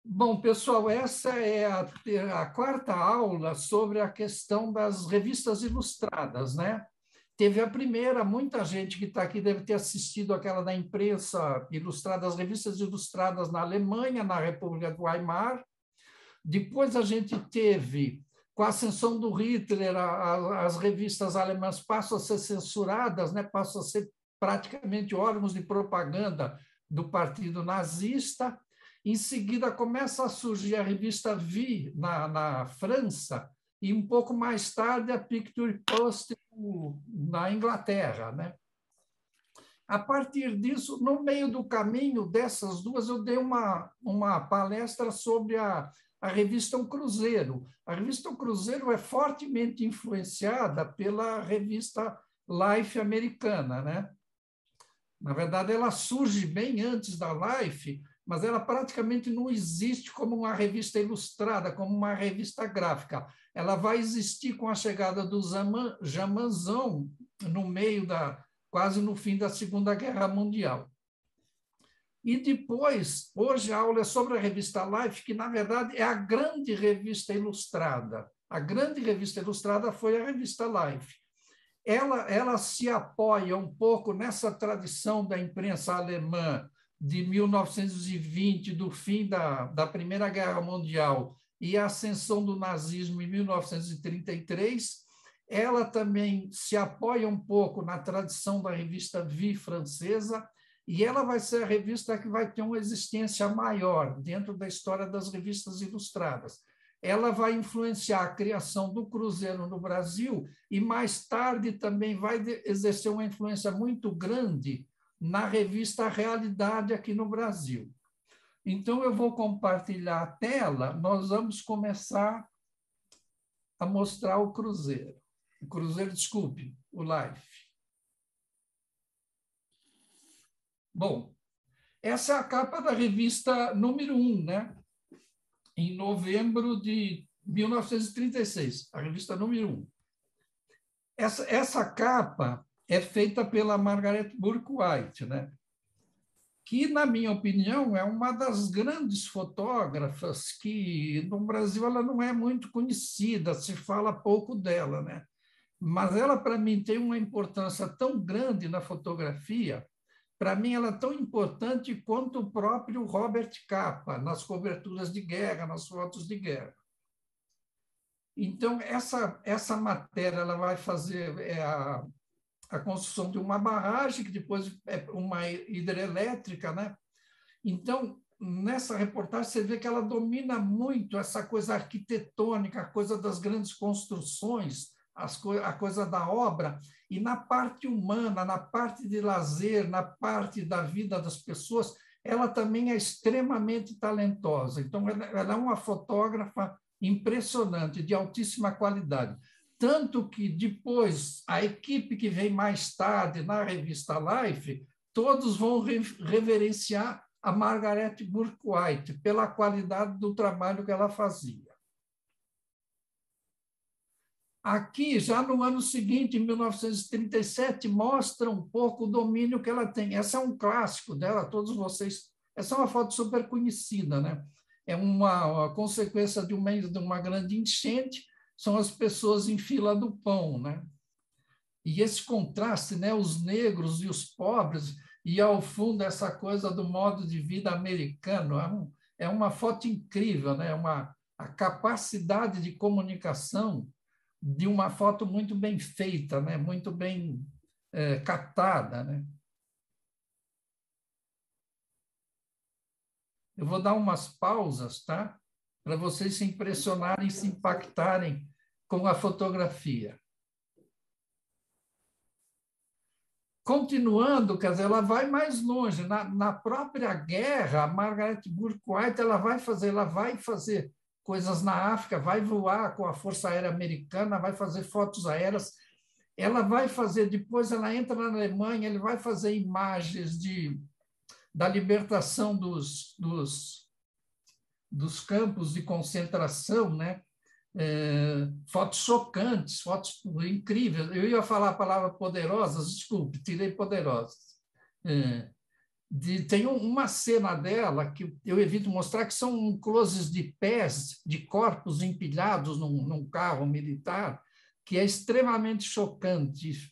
Bom, pessoal, essa é a quarta aula sobre a questão das revistas ilustradas, né? Teve a primeira, muita gente que está aqui deve ter assistido aquela da imprensa ilustrada, as revistas ilustradas na Alemanha, na República do Weimar. Depois a gente teve, com a ascensão do Hitler, as revistas alemãs passam a ser censuradas, né? Passam a ser praticamente órgãos de propaganda do partido nazista. Em seguida, começa a surgir a revista Vie na França e, um pouco mais tarde, a Picture Post na Inglaterra, né? A partir disso, no meio do caminho dessas duas, eu dei uma palestra sobre a revista O Cruzeiro. A revista O Cruzeiro é fortemente influenciada pela revista Life americana, né? Na verdade, ela surge bem antes da Life, mas ela praticamente não existe como uma revista ilustrada, como uma revista gráfica. Ela vai existir com a chegada do Jamanzão no meio quase no fim da Segunda Guerra Mundial. E depois, hoje a aula é sobre a revista Life, que na verdade é a grande revista ilustrada. A grande revista ilustrada foi a revista Life. Ela se apoia um pouco nessa tradição da imprensa alemã de 1920, do fim da Primeira Guerra Mundial e a ascensão do nazismo em 1933. Ela também se apoia um pouco na tradição da revista Vie francesa, e ela vai ser a revista que vai ter uma existência maior dentro da história das revistas ilustradas. Ela vai influenciar a criação do Cruzeiro no Brasil e, mais tarde, também vai exercer uma influência muito grande na revista Realidade aqui no Brasil. Então, eu vou compartilhar a tela, nós vamos começar a mostrar o Cruzeiro. O Cruzeiro, desculpe, o Life. Bom, essa é a capa da revista número 1, né? Em novembro de 1936, a revista número 1. Essa capa é feita pela Margaret Bourke-White, né? Que, na minha opinião, é uma das grandes fotógrafas que, no Brasil, ela não é muito conhecida, se fala pouco dela, né? Mas ela, para mim, tem uma importância tão grande na fotografia. Para mim, ela é tão importante quanto o próprio Robert Capa, nas coberturas de guerra, nas fotos de guerra. Então, essa matéria ela vai fazer a construção de uma barragem, que depois é uma hidrelétrica, né? Então, nessa reportagem, você vê que ela domina muito essa coisa arquitetônica, a coisa das grandes construções, a coisa da obra, e na parte humana, na parte de lazer, na parte da vida das pessoas, ela também é extremamente talentosa. Então, ela é uma fotógrafa impressionante, de altíssima qualidade. Tanto que depois, a equipe que vem mais tarde na revista Life, todos vão reverenciar a Margaret Bourke-White pela qualidade do trabalho que ela fazia. Aqui, já no ano seguinte, em 1937, mostra um pouco o domínio que ela tem. Essa é um clássico dela, todos vocês... Essa é uma foto super conhecida, né? É uma consequência de uma grande enchente, são as pessoas em fila do pão, né? E esse contraste, né? Os negros e os pobres, e ao fundo essa coisa do modo de vida americano, é uma foto incrível, né? A capacidade de comunicação de uma foto muito bem feita, né? Muito bem captada, né? Eu vou dar umas pausas, tá? Para vocês se impressionarem, se impactarem com a fotografia. Continuando, quer dizer, ela vai mais longe. Na própria guerra, a Margaret Bourke-White ela vai fazer coisas na África, vai voar com a Força Aérea Americana, vai fazer fotos aéreas. Ela vai fazer, depois ela entra na Alemanha, ele vai fazer imagens da libertação dos campos de concentração, né? Fotos chocantes, fotos incríveis. Eu ia falar a palavra poderosas, desculpe, tirei poderosas. Tem uma cena dela que eu evito mostrar, que são closes de pés, de corpos empilhados num carro militar, que é extremamente chocante,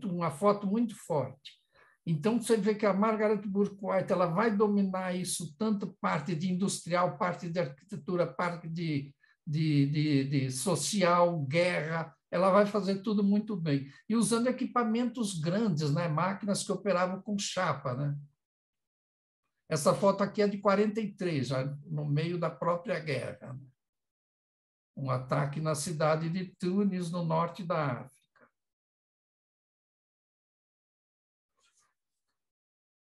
uma foto muito forte. Então, você vê que a Margaret Bourke-White ela vai dominar isso, tanto parte de industrial, parte de arquitetura, parte de social, guerra, ela vai fazer tudo muito bem. E usando equipamentos grandes, né? Máquinas que operavam com chapa, né? Essa foto aqui é de 43, já no meio da própria guerra. Um ataque na cidade de Tunis, no norte da África.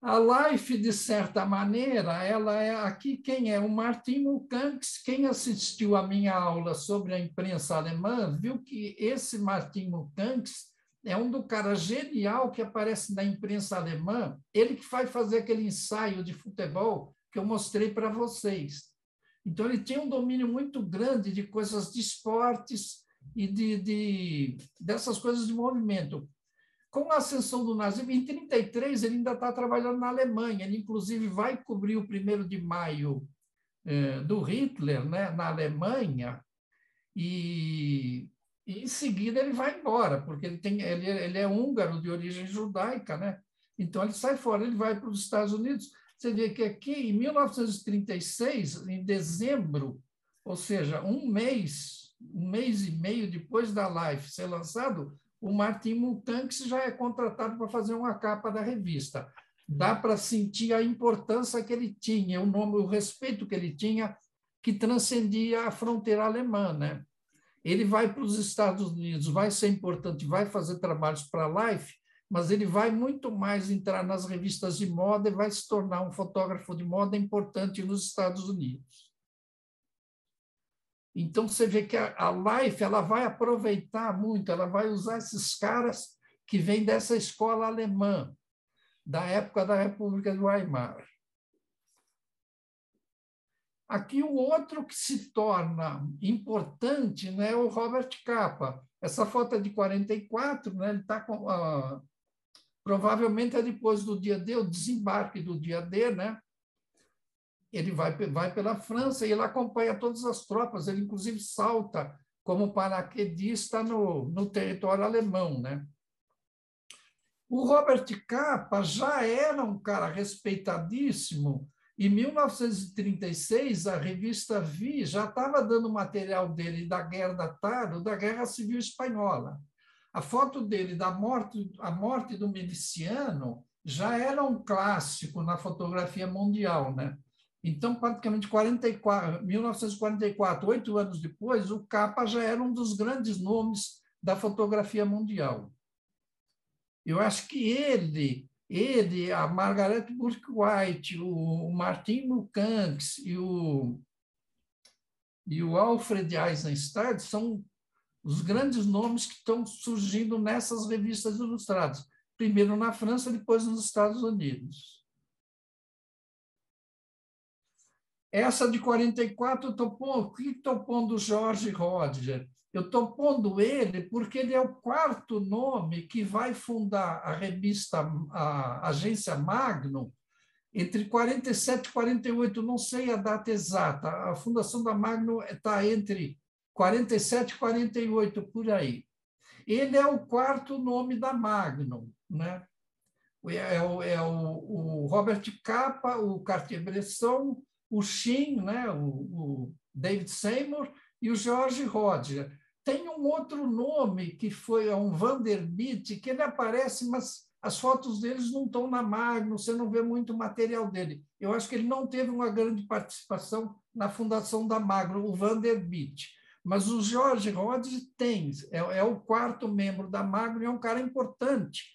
A Life, de certa maneira, ela é aqui quem é? O Martin Munkanks. Quem assistiu à minha aula sobre a imprensa alemã viu que esse Martin Munkanks é um do cara genial que aparece na imprensa alemã, ele que vai fazer aquele ensaio de futebol que eu mostrei para vocês. Então, ele tem um domínio muito grande de coisas de esportes e dessas coisas de movimento. Com a ascensão do nazismo, em 1933, ele ainda está trabalhando na Alemanha. Ele, inclusive, vai cobrir o 1º de maio do Hitler, né, na Alemanha, e em seguida ele vai embora, porque ele é húngaro de origem judaica, né? Então ele sai fora, ele vai para os Estados Unidos. Você vê que aqui, em 1936, em dezembro, ou seja, um mês e meio depois da Life ser lançado, o Martin Munkanks já é contratado para fazer uma capa da revista. Dá para sentir a importância que ele tinha, o respeito que ele tinha, que transcendia a fronteira alemã, né? Ele vai para os Estados Unidos, vai ser importante, vai fazer trabalhos para a Life, mas ele vai muito mais entrar nas revistas de moda e vai se tornar um fotógrafo de moda importante nos Estados Unidos. Então, você vê que a Life ela vai aproveitar muito, ela vai usar esses caras que vêm dessa escola alemã, da época da República de Weimar. Aqui, o outro que se torna importante, né, é o Robert Capa. Essa foto é de 44, né, ele está com... provavelmente é depois do dia D, o desembarque do dia D, né? Ele vai pela França e ele acompanha todas as tropas, ele inclusive salta como paraquedista no território alemão, né? O Robert Capa já era um cara respeitadíssimo. Em 1936, a revista Vi já estava dando material dele da Guerra da Taro, da Guerra Civil Espanhola. A foto dele a morte do miliciano já era um clássico na fotografia mundial, né? Então, praticamente 1944, 8 anos depois, o Capa já era um dos grandes nomes da fotografia mundial. Eu acho que a Margaret Bourke-White, o Martin Munkanks e o Alfred Eisenstadt são os grandes nomes que estão surgindo nessas revistas ilustradas. Primeiro na França, depois nos Estados Unidos. Essa de 44, estou pondo George Roger. Eu estou pondo ele porque ele é o 4º nome que vai fundar a revista, a agência Magnum, entre 47 e 48, não sei a data exata. A fundação da Magnum está entre 47 e 48, por aí. Ele é o 4º nome da Magnum, né? O Robert Capa, o Cartier-Bresson, o Shin, né? o David Seymour e o George Roger. Tem um outro nome que foi um Vanderbilt, que ele aparece, mas as fotos deles não estão na Magnum, você não vê muito material dele. Eu acho que ele não teve uma grande participação na fundação da Magnum, o Vanderbilt. Mas o George Roger tem, é o 4º membro da Magnum e é um cara importante.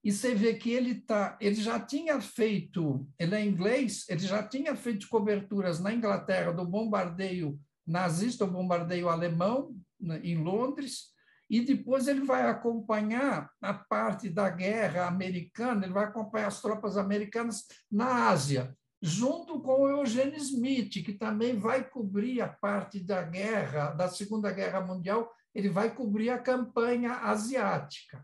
E você vê que ele já tinha feito, ele é inglês, ele já tinha feito coberturas na Inglaterra do bombardeio nazista, o bombardeio alemão, em Londres, e depois ele vai acompanhar a parte da guerra americana, ele vai acompanhar as tropas americanas na Ásia, junto com o Eugene Smith, que também vai cobrir a parte da guerra, da Segunda Guerra Mundial, ele vai cobrir a campanha asiática.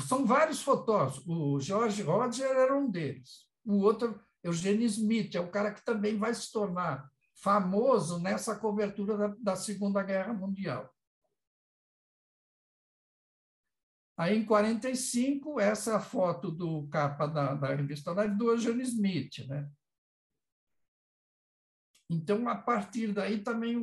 São vários fotógrafos. O George Roger era um deles. O outro, Eugene Smith, é o cara que também vai se tornar famoso nessa cobertura da Segunda Guerra Mundial. Aí, em 45, essa é a foto do capa da revista Life do Eugene Smith, né? Então, a partir daí também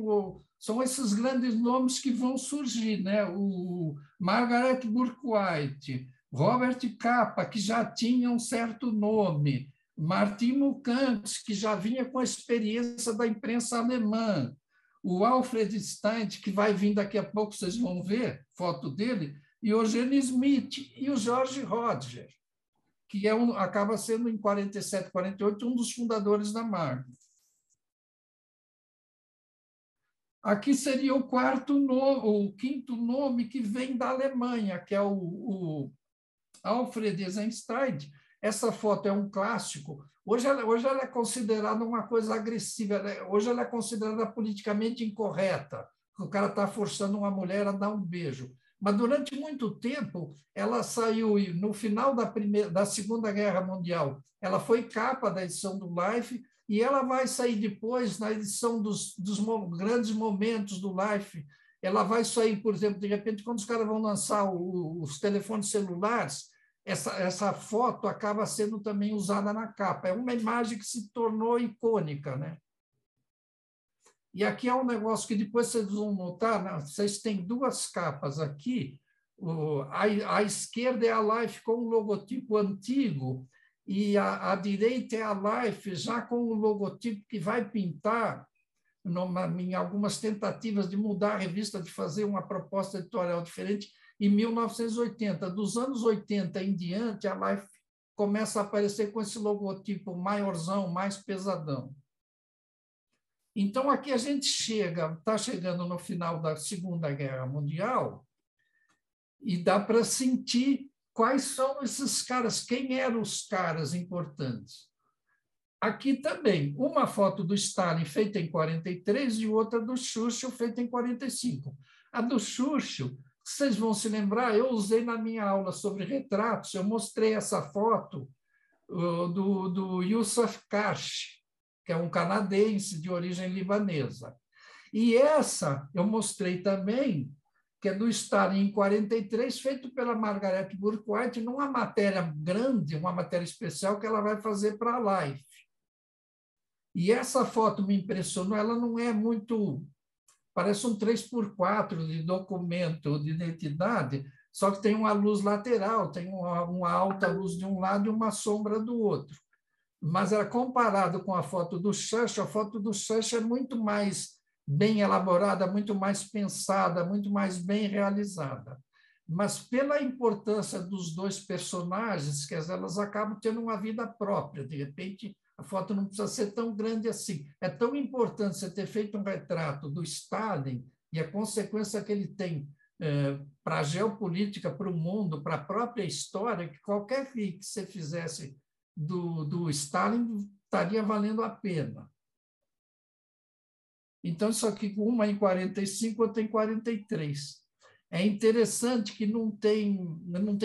são esses grandes nomes que vão surgir, né? O Margaret Bourke-White, Robert Capa, que já tinha um certo nome, Martin Munckantz, que já vinha com a experiência da imprensa alemã, o Alfred Stein, que vai vir daqui a pouco, vocês vão ver foto dele, e o Eugene Smith e o George Roger, que acaba sendo, em 47, 48, um dos fundadores da Marvel. Aqui seria o quinto nome que vem da Alemanha, que é o Alfred Eisenstein. Essa foto é um clássico. Hoje ela é considerada uma coisa agressiva, hoje ela é considerada politicamente incorreta. O cara está forçando uma mulher a dar um beijo. Mas durante muito tempo, ela saiu, no final da Segunda Guerra Mundial, ela foi capa da edição do Life, e ela vai sair depois na edição dos grandes momentos do Life. Ela vai sair, por exemplo, de repente, quando os caras vão lançar os telefones celulares, essa foto acaba sendo também usada na capa. É uma imagem que se tornou icônica, né? E aqui é um negócio que depois vocês vão notar, né? Vocês têm duas capas aqui. À esquerda é a Life com um logotipo antigo, e à direita é a Life já com o logotipo que vai pintar em algumas tentativas de mudar a revista, de fazer uma proposta editorial diferente, em 1980. Dos anos 80 em diante, a Life começa a aparecer com esse logotipo maiorzão, mais pesadão. Então, aqui a gente está chegando no final da Segunda Guerra Mundial, e dá para sentir quais são esses caras, quem eram os caras importantes. Aqui também, uma foto do Stalin feita em 43 e outra do Churchill feita em 45. A do Churchill, vocês vão se lembrar, eu usei na minha aula sobre retratos, eu mostrei essa foto do Yusuf Karsh, que é um canadense de origem libanesa. E essa eu mostrei também, que é do Stalin em 43, feito pela Margaret Bourke-White, numa matéria grande, uma matéria especial que ela vai fazer para a Life. E essa foto me impressionou, ela não é muito... Parece um 3x4 de documento de identidade, só que tem uma luz lateral, tem uma alta luz de um lado e uma sombra do outro. Mas, comparado com a foto do Churchill, a foto do Churchill é muito mais bem elaborada, muito mais pensada, muito mais bem realizada. Mas, pela importância dos dois personagens, que elas acabam tendo uma vida própria, de repente, a foto não precisa ser tão grande assim. É tão importante você ter feito um retrato do Stalin e a consequência que ele tem para a geopolítica, para o mundo, para a própria história, que qualquer que você fizesse do Stalin estaria valendo a pena. Então, isso aqui, uma em 45, outra em 43. É interessante que não tem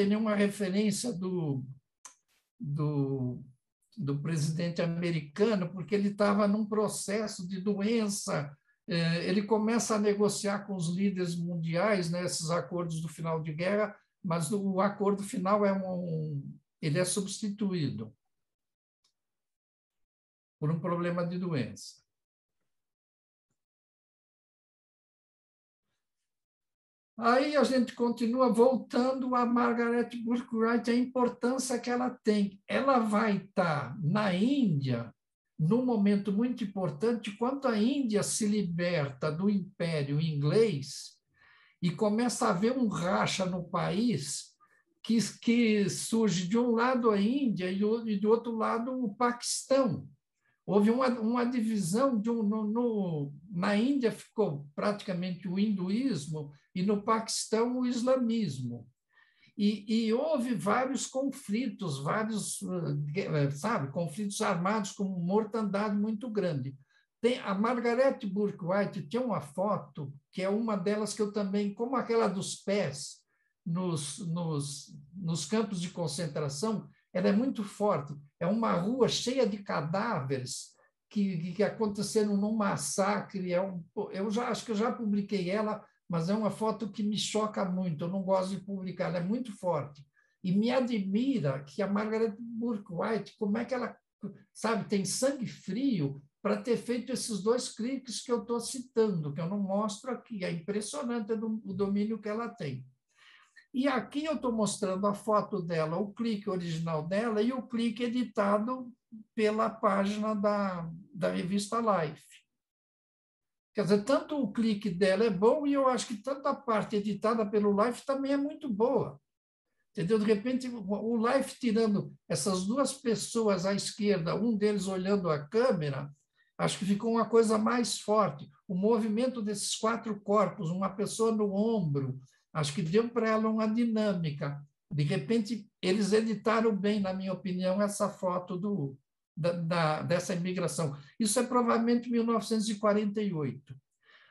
nenhuma referência do presidente americano, porque ele estava num processo de doença. Ele começa a negociar com os líderes mundiais, né, esses acordos do final de guerra, mas o acordo final ele é substituído por um problema de doença. Aí a gente continua voltando a Margaret Bourke-White, a importância que ela tem. Ela vai estar na Índia num momento muito importante, quando a Índia se liberta do Império Inglês e começa a haver um racha no país que surge de um lado a Índia e do outro lado o Paquistão. Houve uma divisão, na Índia ficou praticamente o hinduísmo e no Paquistão o islamismo. E houve vários conflitos, conflitos armados com mortandade muito grande. A Margaret Bourke-White tem uma foto, que é uma delas que eu também, como aquela dos pés, nos campos de concentração, ela é muito forte. É uma rua cheia de cadáveres que aconteceram num massacre. Eu já acho que eu já publiquei ela, mas é uma foto que me choca muito. Eu não gosto de publicar, ela é muito forte. E me admira que a Margaret Bourke-White, como é que ela, sabe, tem sangue frio para ter feito esses dois cliques que eu estou citando, que eu não mostro aqui. É impressionante o domínio que ela tem. E aqui eu estou mostrando a foto dela, o clique original dela e o clique editado pela página da revista Life. Quer dizer, tanto o clique dela é bom e eu acho que tanto a parte editada pelo Life também é muito boa. Entendeu? De repente, o Life tirando essas duas pessoas à esquerda, um deles olhando a câmera, acho que ficou uma coisa mais forte. O movimento desses quatro corpos, uma pessoa no ombro, acho que deu para ela uma dinâmica. De repente, eles editaram bem, na minha opinião, essa foto dessa imigração. Isso é provavelmente 1948.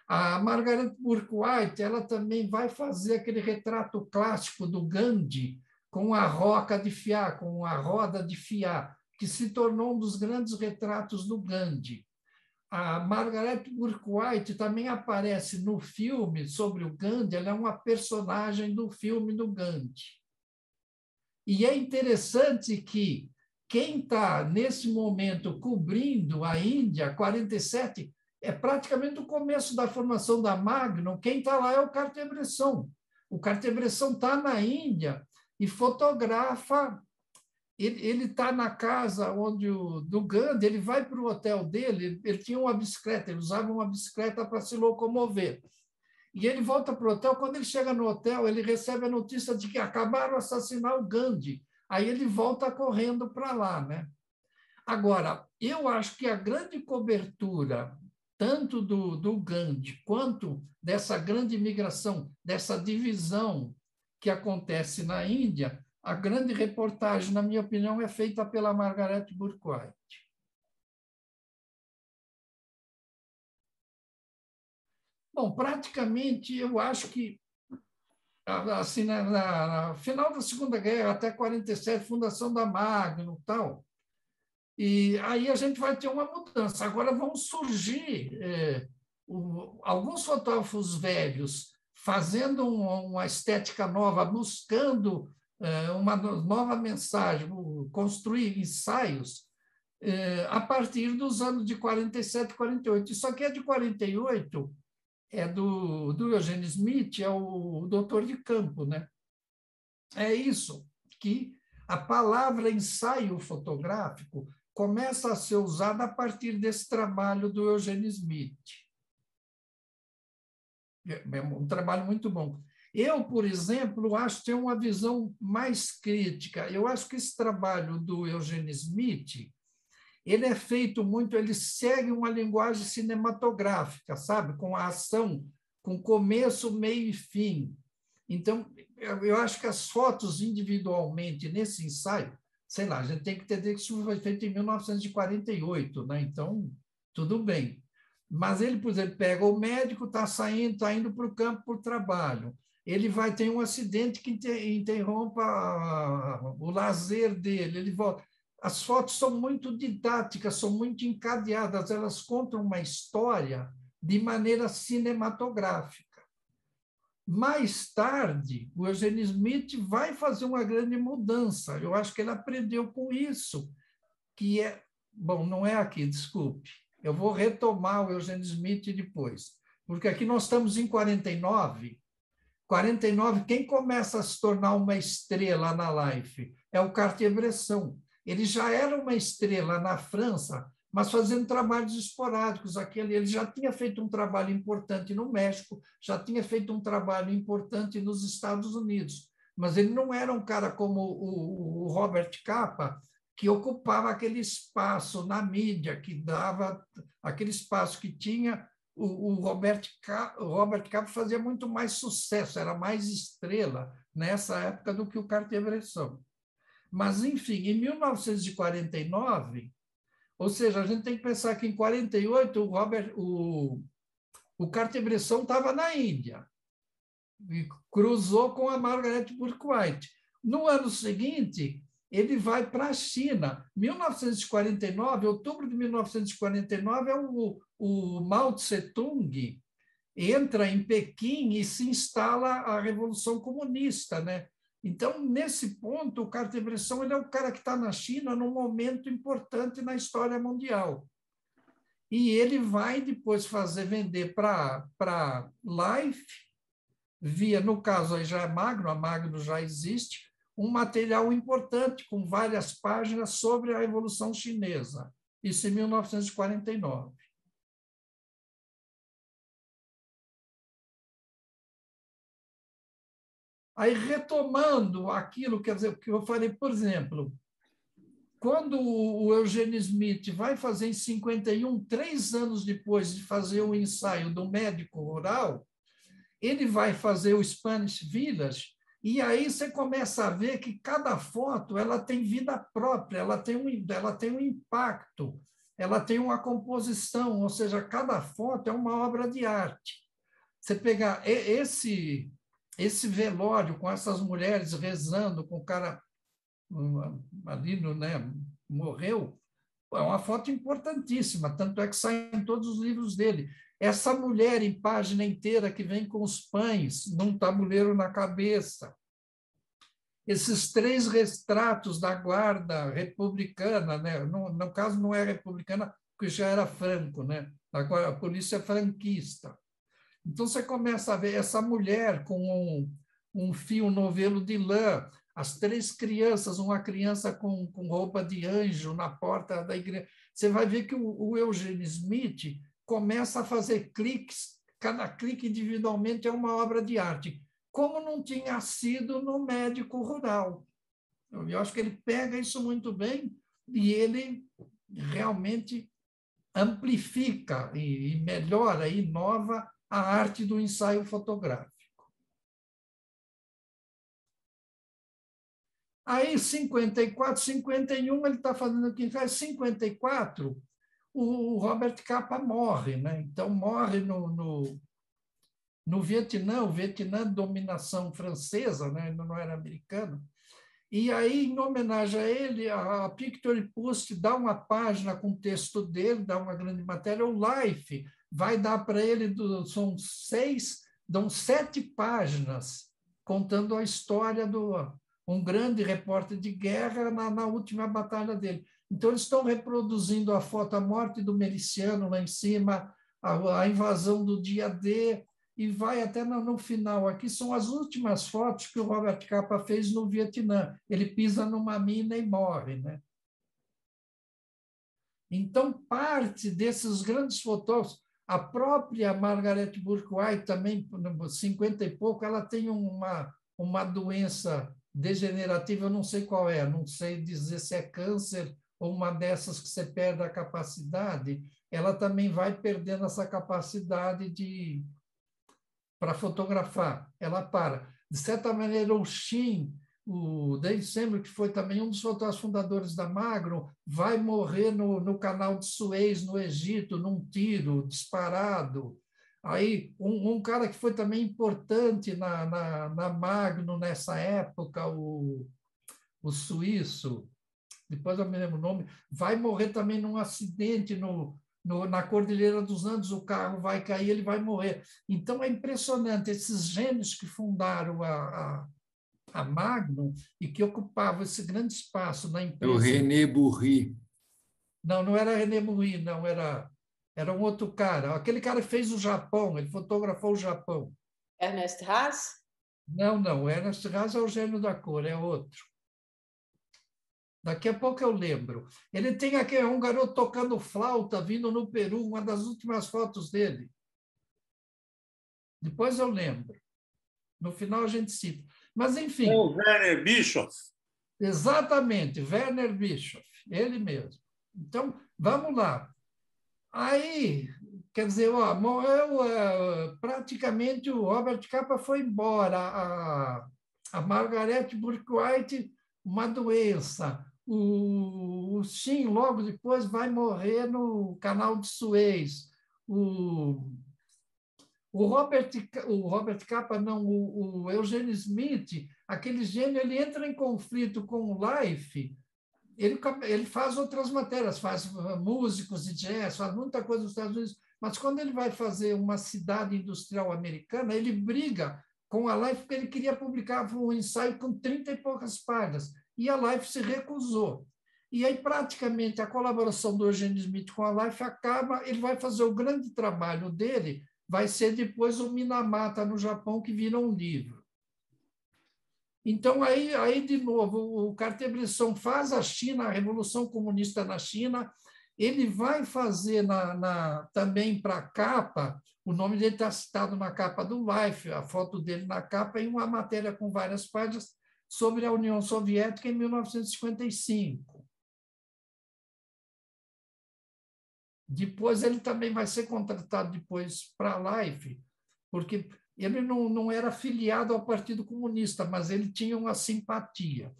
A Margaret Bourke-White, ela também vai fazer aquele retrato clássico do Gandhi com a roca de fiar, com a roda de fiar, que se tornou um dos grandes retratos do Gandhi. A Margaret Bourke-White também aparece no filme sobre o Gandhi, ela é uma personagem do filme do Gandhi. E é interessante que quem está, nesse momento, cobrindo a Índia, 47, é praticamente o começo da formação da Magnum. Quem está lá é o Cartier-Bresson. O Cartier-Bresson está na Índia e fotografa. Ele está na casa onde do Gandhi, ele vai para o hotel dele, ele tinha uma bicicleta, ele usava uma bicicleta para se locomover. E ele volta para o hotel, quando ele chega no hotel, ele recebe a notícia de que acabaram de assassinar o Gandhi. Aí ele volta correndo para lá, né? Agora, eu acho que a grande cobertura, tanto do Gandhi, quanto dessa grande imigração, dessa divisão que acontece na Índia, a grande reportagem, na minha opinião, é feita pela Margaret Bourke-White. Bom, praticamente, eu acho que assim, no final da Segunda Guerra, até 47, fundação da Magnum e tal. E aí a gente vai ter uma mudança. Agora vão surgir alguns fotógrafos velhos fazendo uma estética nova, buscando uma nova mensagem, construir ensaios a partir dos anos de 47, 48. Isso aqui é de 48, é do Eugene Smith, é o doutor de campo, né? É isso, que a palavra ensaio fotográfico começa a ser usada a partir desse trabalho do Eugene Smith. É um trabalho muito bom. Eu, por exemplo, acho que tenho uma visão mais crítica. Eu acho que esse trabalho do Eugene Smith, ele é feito muito, ele segue uma linguagem cinematográfica, sabe? Com a ação, com começo, meio e fim. Então, eu acho que as fotos individualmente nesse ensaio, sei lá, a gente tem que entender que isso foi feito em 1948, né? Então, tudo bem. Mas ele, por exemplo, pega o médico, está indo para o campo por trabalho. Ele vai ter um acidente que interrompa o lazer dele, ele volta. As fotos são muito didáticas, são muito encadeadas, elas contam uma história de maneira cinematográfica. Mais tarde, o Eugene Smith vai fazer uma grande mudança. Eu acho que ele aprendeu com isso, que é... Bom, não é aqui, desculpe. Eu vou retomar o Eugene Smith depois, porque aqui nós estamos em 49. 49, quem começa a se tornar uma estrela na Life é o Cartier-Bresson. Ele já era uma estrela na França, mas fazendo trabalhos esporádicos. Ele já tinha feito um trabalho importante no México, já tinha feito um trabalho importante nos Estados Unidos, mas ele não era um cara como o Robert Capa, que ocupava aquele espaço na mídia, que dava aquele espaço que tinha. O Robert Capa fazia muito mais sucesso, era mais estrela nessa época do que o Cartier-Bresson. Mas, enfim, em 1949, ou seja, a gente tem que pensar que em 48 o Cartier-Bresson estava na Índia. e cruzou com a Margaret Bourke-White. No ano seguinte, ele vai para a China. 1949, outubro de 1949, o Mao Tse-tung entra em Pequim e se instala a Revolução Comunista, né? Então, nesse ponto, o Cartier-Bresson ele é o cara que está na China num momento importante na história mundial. E ele vai depois vender para Life, via, no caso, aí já é Magno, a Magno já existe, um material importante, com várias páginas sobre a Revolução Chinesa. Isso em 1949. Aí, retomando aquilo, quer dizer, que eu falei, por exemplo, quando o Eugene Smith vai fazer em 51, 3 anos depois de fazer o ensaio do médico rural, ele vai fazer o Spanish Village, e aí você começa a ver que cada foto ela tem vida própria, ela tem um impacto, ela tem uma composição, ou seja, cada foto é uma obra de arte. Você pegar esse velório com essas mulheres rezando, com o cara ali, né, morreu, é uma foto importantíssima, tanto é que sai em todos os livros dele. Essa mulher em página inteira que vem com os pães num tabuleiro na cabeça. Esses 3 retratos da guarda republicana, né? No caso não é republicana, porque já era Franco, né? Agora a polícia é franquista. Então você começa a ver essa mulher com um fio novelo de lã, as 3 crianças, uma criança com roupa de anjo na porta da igreja. Você vai ver que o Eugene Smith começa a fazer cliques, cada clique individualmente é uma obra de arte, como não tinha sido no médico rural. Eu acho que ele pega isso muito bem e ele realmente amplifica e melhora e inova a arte do ensaio fotográfico. Aí, 54, 51, ele está fazendo aqui. Em 54, o Robert Capa morre, né? Então, morre no Vietnã, o Vietnã dominação francesa, né? Não era americano. E aí, em homenagem a ele, a Picture Post dá uma página com o texto dele, dá uma grande matéria. O Life vai dar para ele, são 7 páginas, contando a história de um grande repórter de guerra na última batalha dele. Então, eles estão reproduzindo a foto, a morte do miliciano lá em cima, a invasão do dia D, e vai até no final. Aqui são as últimas fotos que o Robert Capa fez no Vietnã. Ele pisa numa mina e morre, né? Então, parte desses grandes fotógrafos, a própria Margaret Bourke-White também, 50 e pouco, ela tem uma doença degenerativa, eu não sei qual é, não sei dizer se é câncer ou uma dessas que você perde a capacidade, ela também vai perdendo essa capacidade para fotografar, ela para. De certa maneira, o Shin, o Dave Semler, que foi também um dos fotógrafos fundadores da Magno, vai morrer no canal de Suez, no Egito, num tiro disparado. Aí, um cara que foi também importante na Magno nessa época, o suíço, depois eu me lembro o nome, vai morrer também num acidente na Cordilheira dos Andes, o carro vai cair, ele vai morrer. Então, é impressionante, esses gênios que fundaram a Magnum e que ocupavam esse grande espaço na É o imprensa. René Bourri. Não era René Moury, não, era um outro cara. Aquele cara que fez o Japão, ele fotografou o Japão. Ernest Haas? Não, o Ernest Haas é o gênio da cor, é outro. Daqui a pouco eu lembro. Ele tem aqui um garoto tocando flauta vindo no Peru, uma das últimas fotos dele. Depois eu lembro. No final a gente cita. Mas, enfim. O Werner Bischoff. Exatamente, Werner Bischoff, ele mesmo. Então, vamos lá. Aí, quer dizer, morreu praticamente o Robert Capa foi embora, a Margaret Bourke-White, uma doença. O Shin, logo depois, vai morrer no canal de Suez. O o Robert Capa, não, o Eugene Smith, aquele gênio, ele entra em conflito com o Life, ele faz outras matérias, faz músicos de jazz, faz muita coisa nos Estados Unidos, mas quando ele vai fazer uma cidade industrial americana, ele briga com a Life porque ele queria publicar um ensaio com 30 e poucas páginas, e a Life se recusou. E aí, praticamente, a colaboração do Eugene Smith com a Life acaba, ele vai fazer o grande trabalho dele, vai ser depois o Minamata, no Japão, que vira um livro. Então, aí de novo, o Cartier-Bresson faz a China, a Revolução Comunista na China, ele vai fazer também para a capa, o nome dele está citado na capa do Life, a foto dele na capa, em uma matéria com várias páginas sobre a União Soviética em 1955. Depois ele também vai ser contratado depois para a Life, porque ele não era filiado ao Partido Comunista, mas ele tinha uma simpatia.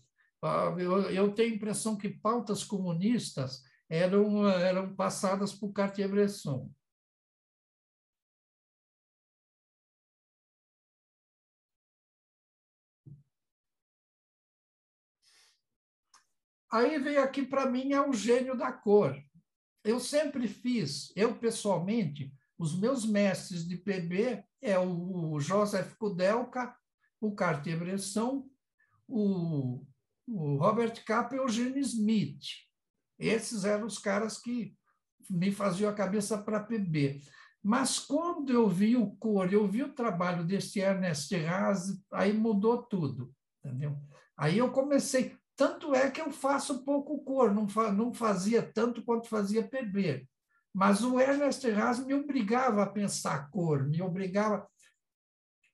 Eu tenho a impressão que pautas comunistas eram passadas por Cartier-Bresson. Aí veio aqui, para mim, é o gênio da cor. Eu sempre fiz, eu pessoalmente, os meus mestres de PB é o Joseph Kudelka, o Cartier-Bresson, o Robert Capa e o Eugene Smith. Esses eram os caras que me faziam a cabeça para PB. Mas quando eu vi o cor, eu vi o trabalho desse Ernest Haas, aí mudou tudo, entendeu? Aí eu comecei, tanto é que eu faço pouco cor, não fazia tanto quanto fazia PB. Mas o Ernest Haas me obrigava a pensar cor, me obrigava.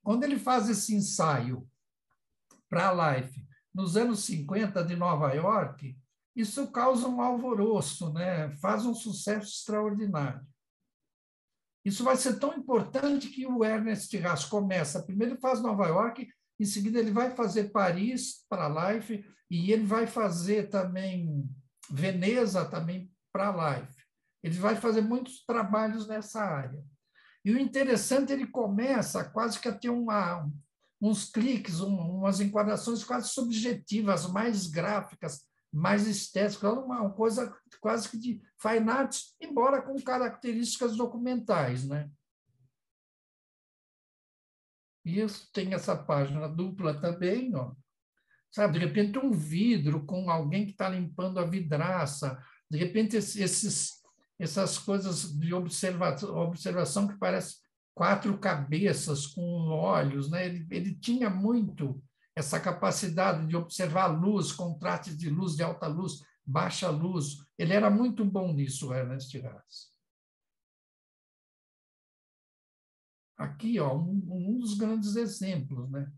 Quando ele faz esse ensaio para a Life, nos anos 50 de Nova York, isso causa um alvoroço, né? Faz um sucesso extraordinário. Isso vai ser tão importante que o Ernest Haas começa. Primeiro ele faz Nova York, em seguida ele vai fazer Paris para a Life, e ele vai fazer também Veneza também para a Life. Ele vai fazer muitos trabalhos nessa área. E o interessante, ele começa quase que a ter uns cliques, umas enquadrações quase subjetivas, mais gráficas, mais estéticas, uma coisa quase que de fine arts, embora com características documentais, né? E isso tem essa página dupla também, ó. Sabe, de repente um vidro com alguém que está limpando a vidraça, de repente essas coisas de observação que parece quatro cabeças com olhos, né? Ele tinha muito essa capacidade de observar luz, contrastes de luz, de alta luz, baixa luz. Ele era muito bom nisso, Ernest Haas. Aqui, ó, um dos grandes exemplos, né?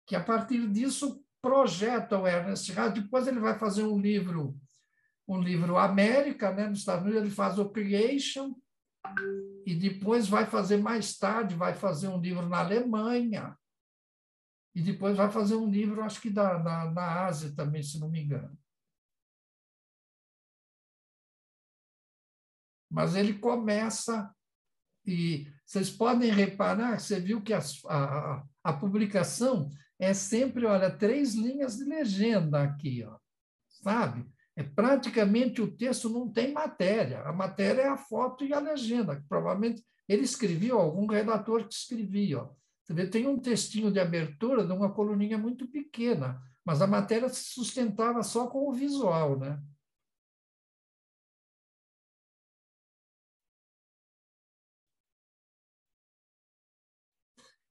Que a partir disso projeta o Ernest Haas. Depois ele vai fazer um livro América, né? Nos Estados Unidos ele faz o Creation, e depois vai fazer mais tarde, vai fazer um livro na Alemanha, e depois vai fazer um livro, acho que na Ásia também, se não me engano. Mas ele começa, e vocês podem reparar, você viu que a publicação é sempre, olha, 3 linhas de legenda aqui, ó, sabe? Praticamente o texto não tem matéria, a matéria é a foto e a legenda, que provavelmente ele escrevia, algum redator que escrevia. Ó. Você vê, tem um textinho de abertura de uma coluninha muito pequena, mas a matéria se sustentava só com o visual, né?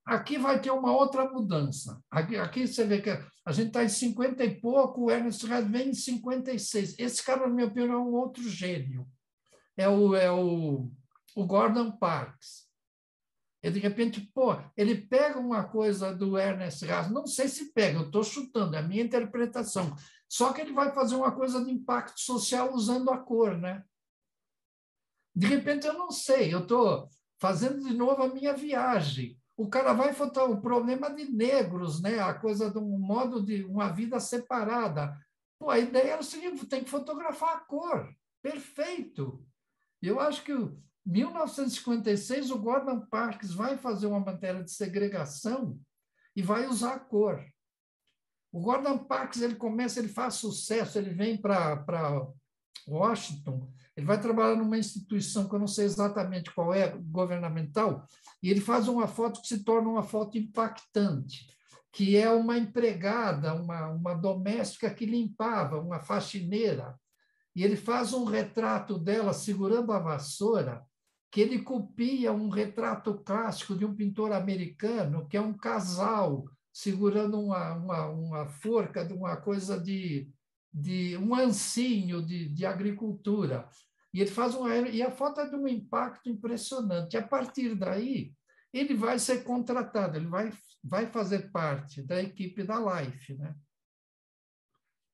Aqui vai ter uma outra mudança. Aqui você vê que a gente está em 50 e pouco, o Ernest Haas vem em 56. Esse cara, na minha opinião, é um outro gênio. O Gordon Parks. E, de repente, ele pega uma coisa do Ernest Haas, não sei se pega, eu estou chutando, é a minha interpretação. Só que ele vai fazer uma coisa de impacto social usando a cor, né? De repente, eu não sei, eu estou fazendo de novo a minha viagem. O cara vai fotar o problema de negros, né? A coisa de um modo de uma vida separada. A ideia era o seguinte: tem que fotografar a cor. Perfeito. Eu acho que 1956, o Gordon Parks vai fazer uma matéria de segregação e vai usar a cor. O Gordon Parks, ele faz sucesso, ele vem para Washington, ele vai trabalhar numa instituição que eu não sei exatamente qual é, governamental, e ele faz uma foto que se torna uma foto impactante, que é uma empregada, uma doméstica que limpava, uma faxineira, e ele faz um retrato dela segurando a vassoura, que ele copia um retrato clássico de um pintor americano, que é um casal segurando uma forca de uma coisa de um ancinho de agricultura. E ele faz e a foto é de um impacto impressionante. A partir daí, ele vai ser contratado, ele vai fazer parte da equipe da Life, né?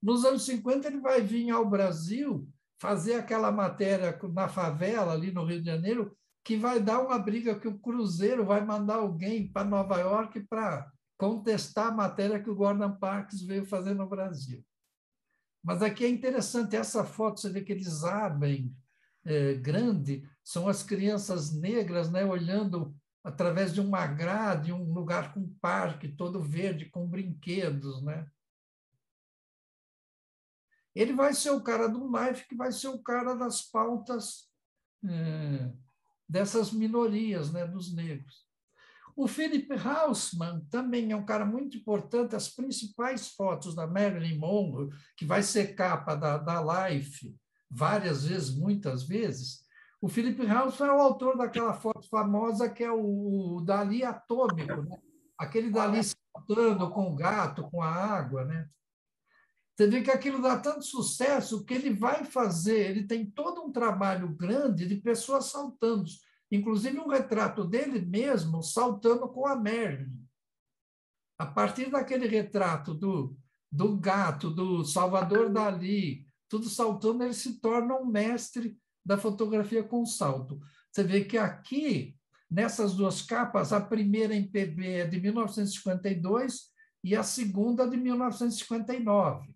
Nos anos 50, ele vai vir ao Brasil fazer aquela matéria na favela, ali no Rio de Janeiro, que vai dar uma briga que o Cruzeiro vai mandar alguém para Nova York para contestar a matéria que o Gordon Parks veio fazer no Brasil. Mas aqui é interessante, essa foto, você vê que eles abrem grande, são as crianças negras, né, olhando através de uma grade, um lugar com parque, todo verde, com brinquedos, né? Ele vai ser o cara do Life, que vai ser o cara das pautas dessas minorias, né, dos negros. O Philip Haussmann também é um cara muito importante. As principais fotos da Marilyn Monroe, que vai ser capa da Life várias vezes, muitas vezes, o Philip Haussmann é o autor daquela foto famosa que é o Dali atômico, né? Aquele Dali saltando com o gato, com a água, né? Você vê que aquilo dá tanto sucesso que ele vai fazer, ele tem todo um trabalho grande de pessoas saltando, inclusive um retrato dele mesmo saltando com a Marilyn. A partir daquele retrato do gato, do Salvador Dalí, tudo saltando, ele se torna um mestre da fotografia com salto. Você vê que aqui, nessas duas capas, a primeira em PB é de 1952 e a segunda de 1959.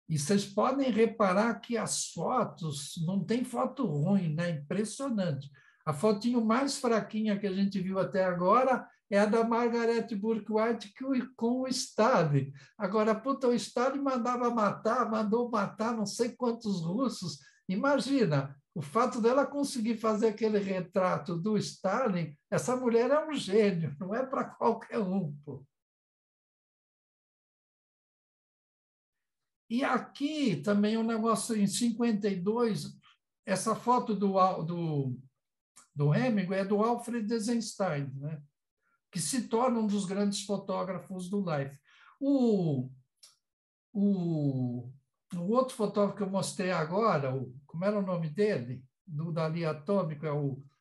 E vocês podem reparar que as fotos, não tem foto ruim, né? Impressionante. A fotinho mais fraquinha que a gente viu até agora é a da Margaret Bourke-White com o Stalin. Agora, puta, o Stalin mandou matar não sei quantos russos. Imagina, o fato dela conseguir fazer aquele retrato do Stalin, essa mulher é um gênio, não é para qualquer um, pô. E aqui também um negócio em 52, essa foto do Hemingway é do Alfred Eisenstein, né? Que se torna um dos grandes fotógrafos do Life. O outro fotógrafo que eu mostrei agora, como era o nome dele? Do Dali Atômico,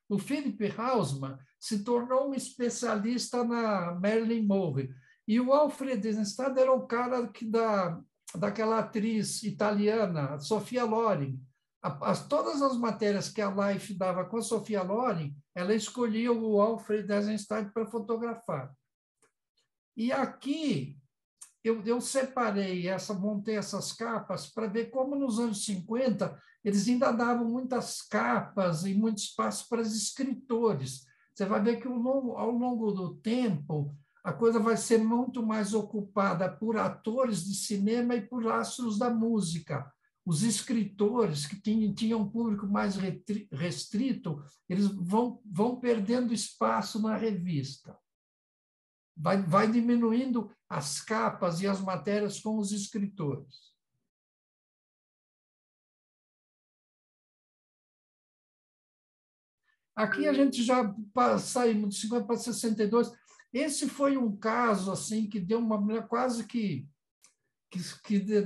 o Philip Haussmann, se tornou um especialista na Marilyn Monroe. E o Alfred Eisenstein era o cara daquela atriz italiana, Sofia Loren. Todas as matérias que a Life dava com a Sofia Loren, ela escolhia o Alfred Eisenstein para fotografar. E aqui eu separei, montei essas capas para ver como nos anos 50 eles ainda davam muitas capas e muito espaço para os escritores. Você vai ver que ao longo do tempo a coisa vai ser muito mais ocupada por atores de cinema e por astros da música. Os escritores, que tinham um público mais restrito, eles vão perdendo espaço na revista. Vai diminuindo as capas e as matérias com os escritores. Aqui a gente já saímos de 50 para 62. Esse foi um caso assim que deu quase que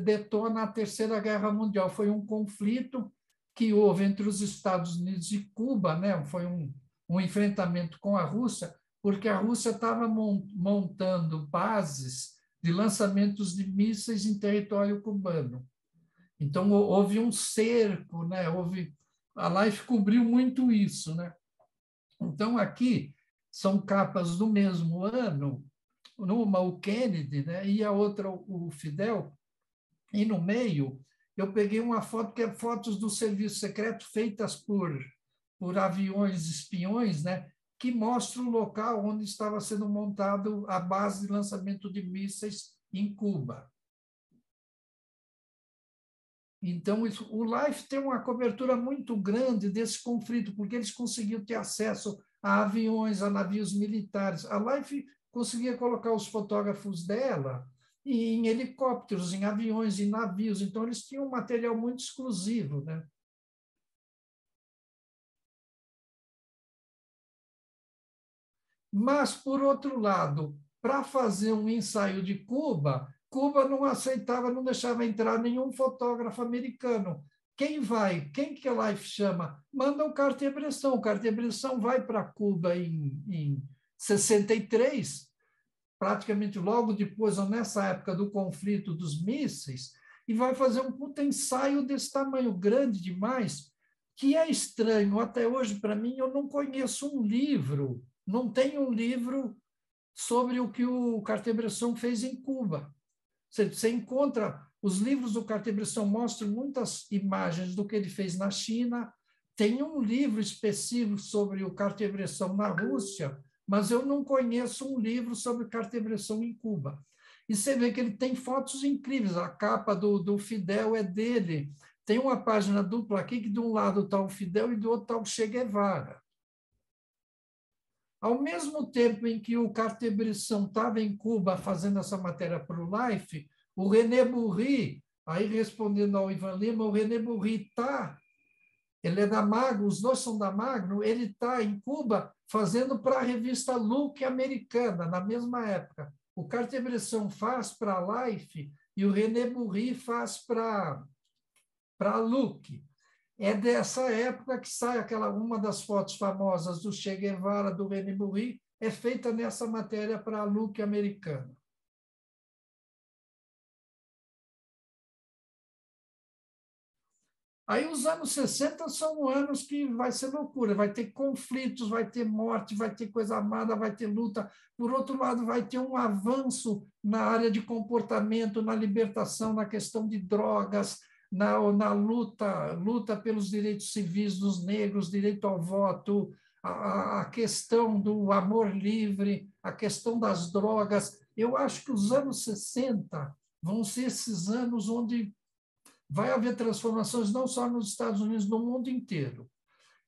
detona a Terceira Guerra Mundial. Foi um conflito que houve entre os Estados Unidos e Cuba, né? Foi um enfrentamento com a Rússia, porque a Rússia estava montando bases de lançamentos de mísseis em território cubano. Então, houve um cerco, né? A Life cobriu muito isso, né? Então, aqui são capas do mesmo ano, uma o Kennedy, né? E a outra o Fidel, e no meio eu peguei uma foto que é fotos do serviço secreto feitas por aviões espiões, né, que mostra o local onde estava sendo montado a base de lançamento de mísseis em Cuba. Então, o Life tem uma cobertura muito grande desse conflito, porque eles conseguiam ter acesso a aviões, a navios militares. A Life conseguia colocar os fotógrafos dela em helicópteros, em aviões, em navios. Então, eles tinham um material muito exclusivo, né? Mas, por outro lado, para fazer um ensaio de Cuba, Cuba não aceitava, não deixava entrar nenhum fotógrafo americano. Quem vai? Quem que a Life chama? Manda o Cartier-Bresson. O Cartier-Bresson vai para Cuba em 63, praticamente logo depois, ou nessa época do conflito dos mísseis, e vai fazer um puta ensaio desse tamanho, grande demais, que é estranho. Até hoje, para mim, eu não conheço um livro, não tem um livro sobre o que o Cartier-Bresson fez em Cuba. Você encontra, os livros do Cartier-Bresson mostram muitas imagens do que ele fez na China, tem um livro específico sobre o Cartier-Bresson na Rússia, mas eu não conheço um livro sobre Cartier-Bresson em Cuba. E você vê que ele tem fotos incríveis, a capa do Fidel é dele. Tem uma página dupla aqui que de um lado está o Fidel e do outro está o Che Guevara. Ao mesmo tempo em que o Cartier-Bresson estava em Cuba fazendo essa matéria para o Life, o René Burri, aí respondendo ao Ivan Lima, o René Burri está, ele é da Magno, os dois são da Magno, ele está em Cuba fazendo para a revista Look americana, na mesma época. O Cartier-Bresson faz para a Life e o René Burri faz para a Look. É dessa época que sai aquela uma das fotos famosas do Che Guevara, do René Burri, é feita nessa matéria para a Look americana. Aí os anos 60 são anos que vai ser loucura, vai ter conflitos, vai ter morte, vai ter coisa armada, vai ter luta. Por outro lado, vai ter um avanço na área de comportamento, na libertação, na questão de drogas, na luta pelos direitos civis dos negros, direito ao voto, a questão do amor livre, a questão das drogas. Eu acho que os anos 60 vão ser esses anos onde vai haver transformações não só nos Estados Unidos, no mundo inteiro.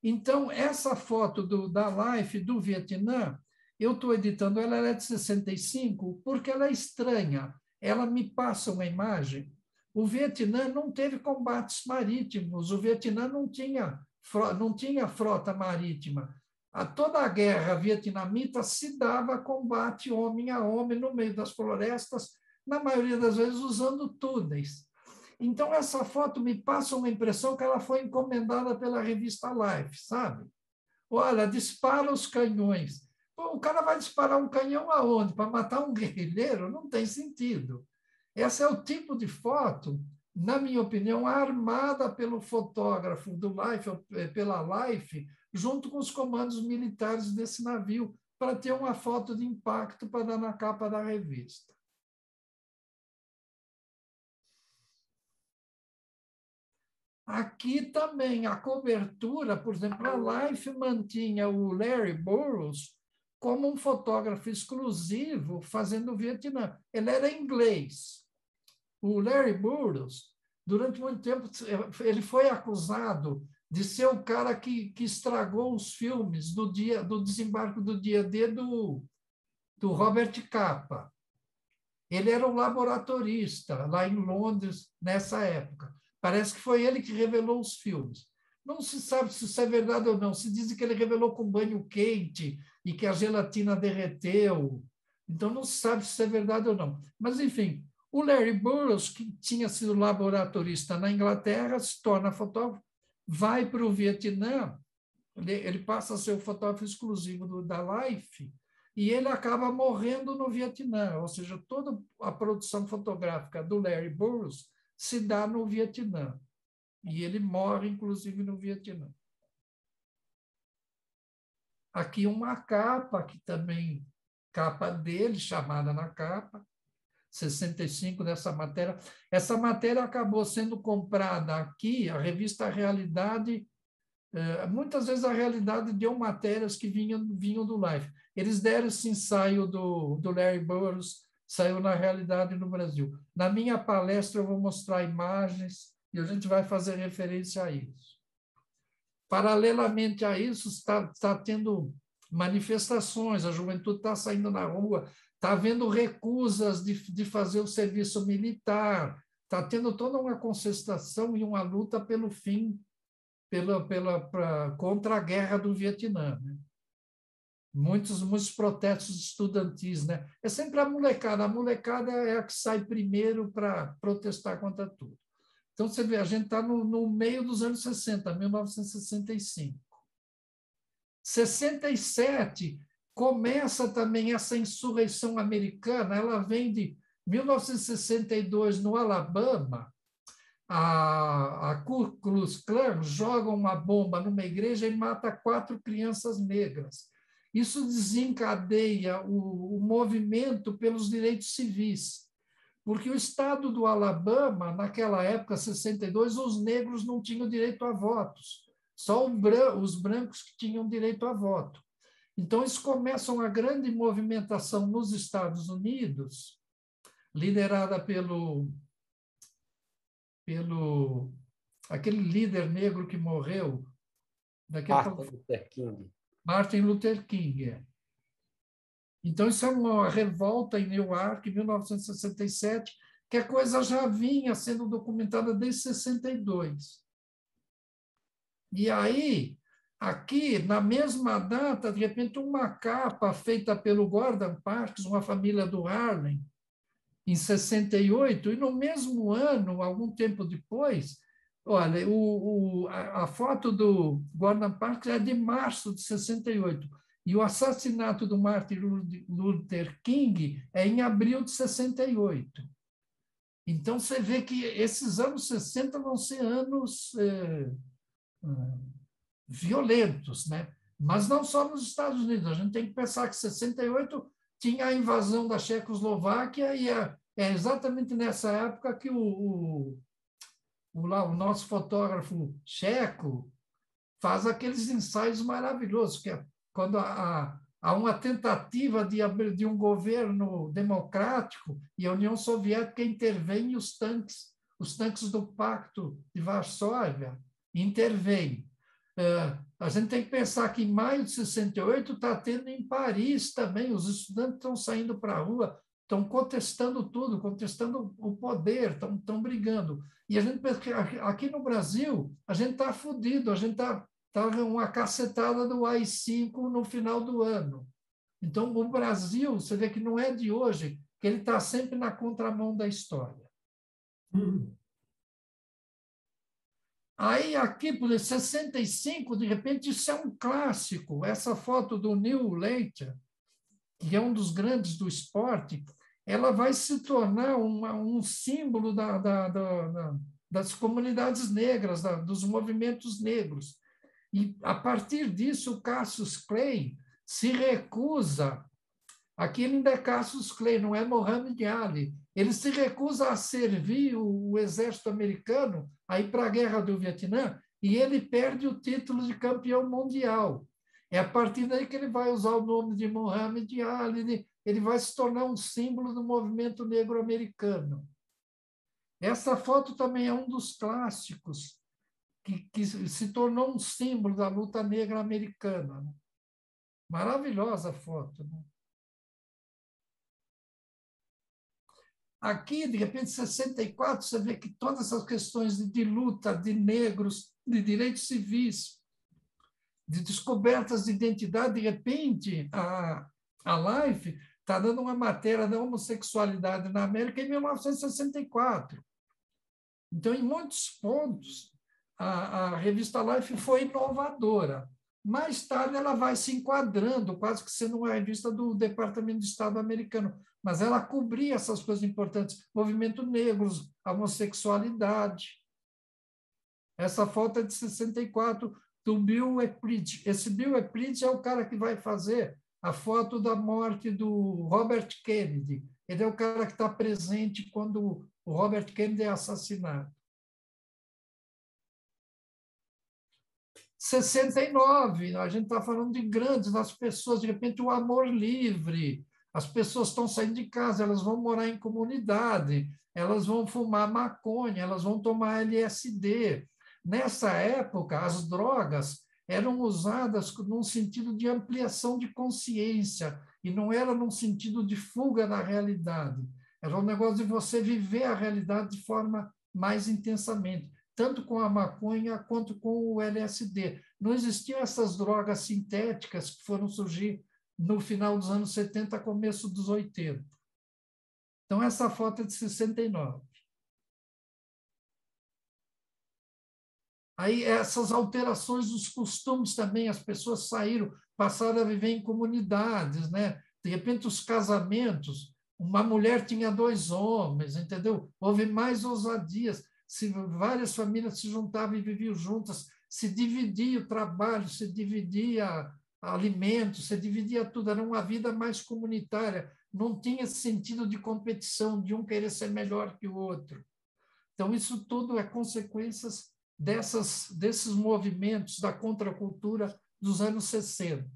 Então, essa foto da Life do Vietnã, eu estou editando, ela é de 65, porque ela é estranha. Ela me passa uma imagem. O Vietnã não teve combates marítimos, o Vietnã não tinha frota marítima. Toda a guerra vietnamita se dava combate homem a homem no meio das florestas, na maioria das vezes usando túneis. Então, essa foto me passa uma impressão que ela foi encomendada pela revista Life, sabe? Olha, dispara os canhões. Pô, o cara vai disparar um canhão aonde? Para matar um guerrilheiro? Não tem sentido. Esse é o tipo de foto, na minha opinião, armada pelo fotógrafo do Life, pela Life, junto com os comandos militares desse navio, para ter uma foto de impacto para dar na capa da revista. Aqui também a cobertura, por exemplo, a Life mantinha o Larry Burroughs como um fotógrafo exclusivo fazendo o Vietnã. Ele era inglês. O Larry Burroughs, durante muito tempo, ele foi acusado de ser o cara que estragou os filmes do desembarque do dia D do Robert Capa. Ele era um laboratorista lá em Londres nessa época. Parece que foi ele que revelou os filmes. Não se sabe se isso é verdade ou não. Se diz que ele revelou com banho quente e que a gelatina derreteu. Então não se sabe se isso é verdade ou não. Mas, enfim, o Larry Burroughs, que tinha sido laboratorista na Inglaterra, se torna fotógrafo, vai para o Vietnã, ele passa a ser o fotógrafo exclusivo da Life, e ele acaba morrendo no Vietnã, ou seja, toda a produção fotográfica do Larry Burroughs se dá no Vietnã. E ele morre, inclusive, no Vietnã. Aqui uma capa, que também, capa dele, chamada na capa. 65, dessa matéria. Essa matéria acabou sendo comprada aqui, a revista Realidade. Muitas vezes a Realidade deu matérias que vinham do Life. Eles deram esse ensaio do Larry Burroughs, saiu na Realidade no Brasil. Na minha palestra eu vou mostrar imagens e a gente vai fazer referência a isso. Paralelamente a isso, está tendo manifestações, a juventude está saindo na rua, está havendo recusas de fazer o serviço militar, está tendo toda uma contestação e uma luta pelo fim, contra a guerra do Vietnã. Né? Muitos protestos estudantis. Né? É sempre a molecada é a que sai primeiro para protestar contra tudo. Então, você vê, a gente está no meio dos anos 60, 1965. 67 começa também essa insurreição americana, ela vem de 1962, no Alabama, a Ku Klux Klan joga uma bomba numa igreja e mata 4 crianças negras. Isso desencadeia o movimento pelos direitos civis, porque o estado do Alabama, naquela época, 62, os negros não tinham direito a votos, só os brancos que tinham direito a voto. Então, isso começa uma grande movimentação nos Estados Unidos, liderada pelo aquele líder negro que morreu, Martin Luther King. Então, isso é uma revolta em Newark, em 1967, que a coisa já vinha sendo documentada desde 62. E aí, aqui, na mesma data, de repente, uma capa feita pelo Gordon Parks, uma família do Harlem, em 68, e no mesmo ano, algum tempo depois, olha, a foto do Gordon Parks é de março de 68, e o assassinato do Martin Luther King é em abril de 68. Então, você vê que esses anos 60 vão ser anos violentos, né? Mas não só nos Estados Unidos. A gente tem que pensar que 68 tinha a invasão da Tchecoslováquia e é exatamente nessa época que o nosso fotógrafo tcheco faz aqueles ensaios maravilhosos, que é quando há uma tentativa de um governo democrático e a União Soviética intervém e os tanques do Pacto de Varsóvia intervêm. A gente tem que pensar que em maio de 68 está tendo em Paris também, os estudantes estão saindo para a rua, estão contestando tudo, contestando o poder, estão brigando. E a gente pensa que aqui no Brasil, a gente está fodido, a gente está uma cacetada do AI-5 no final do ano. Então, o Brasil, você vê que não é de hoje, que ele está sempre na contramão da história. Aí, aqui, por 65, de repente, isso é um clássico. Essa foto do Neil Leiter, que é um dos grandes do esporte, ela vai se tornar um símbolo das comunidades negras, dos movimentos negros. E, a partir disso, o Cassius Clay se recusa, aqui ele ainda é Cassius Clay, não é Muhammad Ali, ele se recusa a servir o exército americano a ir para a guerra do Vietnã e ele perde o título de campeão mundial. É a partir daí que ele vai usar o nome de Muhammad Ali, ele vai se tornar um símbolo do movimento negro americano. Essa foto também é um dos clássicos que se tornou um símbolo da luta negra americana. Né? Maravilhosa foto. Né? Aqui, de repente, em 64, você vê que todas essas questões de luta de negros, de direitos civis, de descobertas de identidade, de repente, a Life está dando uma matéria da homossexualidade na América em 1964. Então, em muitos pontos, a revista Life foi inovadora. Mais tarde, ela vai se enquadrando, quase que sendo uma revista do Departamento de Estado americano, mas ela cobria essas coisas importantes, movimento negro, a homossexualidade. Essa foto é de 64, do Bill Epridge. Esse Bill Epridge é o cara que vai fazer a foto da morte do Robert Kennedy. ele é o cara que está presente quando o Robert Kennedy é assassinado. 69, a gente está falando de grandes, das pessoas, de repente, o amor livre. As pessoas estão saindo de casa, elas vão morar em comunidade, elas vão fumar maconha, elas vão tomar LSD. Nessa época, as drogas eram usadas num sentido de ampliação de consciência, e não era num sentido de fuga da realidade. Era um negócio de você viver a realidade de forma mais intensamente, tanto com a maconha quanto com o LSD. Não existiam essas drogas sintéticas que foram surgir no final dos anos 70, começo dos 80. Então, essa foto é de 69. Aí, essas alterações dos costumes também, as pessoas saíram, passaram a viver em comunidades, né? De repente, os casamentos, uma mulher tinha 2 homens, entendeu? Houve mais ousadias. Várias famílias se juntavam e viviam juntas, se dividia o trabalho, se dividia alimentos, se dividia tudo. Era uma vida mais comunitária, não tinha sentido de competição, de um querer ser melhor que o outro. Então, isso tudo é consequências desses movimentos da contracultura dos anos 60.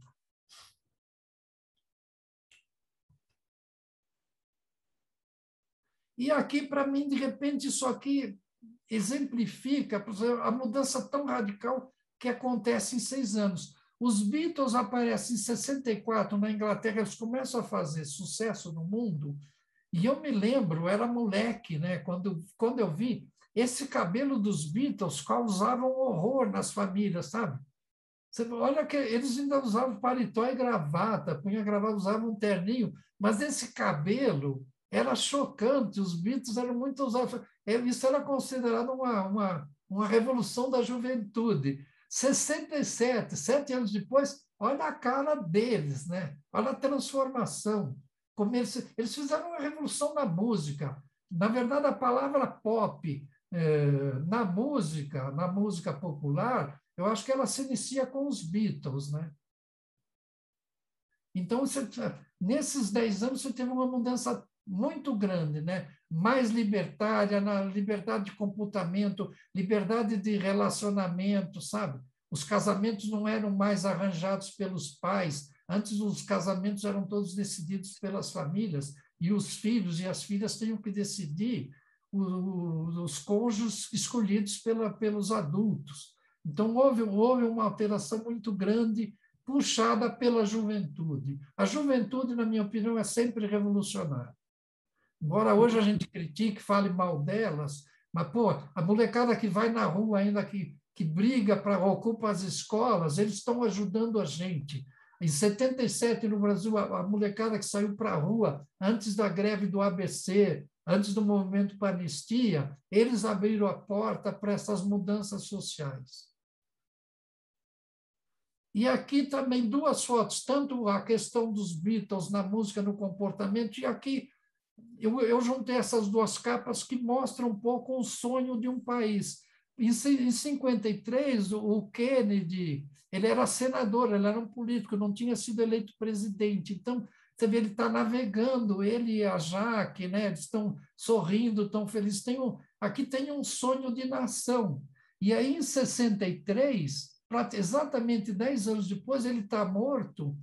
E aqui, para mim, de repente, isso aqui exemplifica a mudança tão radical que acontece em 6 anos. Os Beatles aparecem em 64 na Inglaterra, eles começam a fazer sucesso no mundo, e eu me lembro, era moleque, né? Quando eu vi, esse cabelo dos Beatles causava um horror nas famílias, sabe? Você olha que eles ainda usavam paletó e gravata, punha gravata, usavam um terninho, mas esse cabelo era chocante, os Beatles eram muito usados. Isso era considerado uma revolução da juventude. 67, 7 anos depois, olha a cara deles, né? Olha a transformação. Como eles fizeram uma revolução na música. Na verdade, a palavra pop, na música popular, eu acho que ela se inicia com os Beatles, né? Então, nesses 10 anos, você teve uma mudança muito grande, né? Mais libertária, na liberdade de comportamento, liberdade de relacionamento, sabe? Os casamentos não eram mais arranjados pelos pais, antes os casamentos eram todos decididos pelas famílias, e os filhos e as filhas tinham que decidir os cônjuges escolhidos pelos adultos. Então, houve uma alteração muito grande, puxada pela juventude. A juventude, na minha opinião, é sempre revolucionária. Embora hoje a gente critique, fale mal delas, mas, pô, a molecada que vai na rua ainda, que briga para ocupar as escolas, eles estão ajudando a gente. Em 77, no Brasil, a molecada que saiu para a rua antes da greve do ABC, antes do movimento para a anistia, eles abriram a porta para essas mudanças sociais. E aqui também 2 fotos, tanto a questão dos Beatles na música, no comportamento, e aqui eu juntei essas 2 capas que mostram um pouco o sonho de um país. Em 53, o Kennedy, ele era senador, ele era um político, não tinha sido eleito presidente. Então, você vê, ele está navegando, ele e a Jaque, né? Eles estão sorrindo, estão felizes. Aqui tem um sonho de nação. E aí, em 63, exatamente 10 anos depois, ele está morto,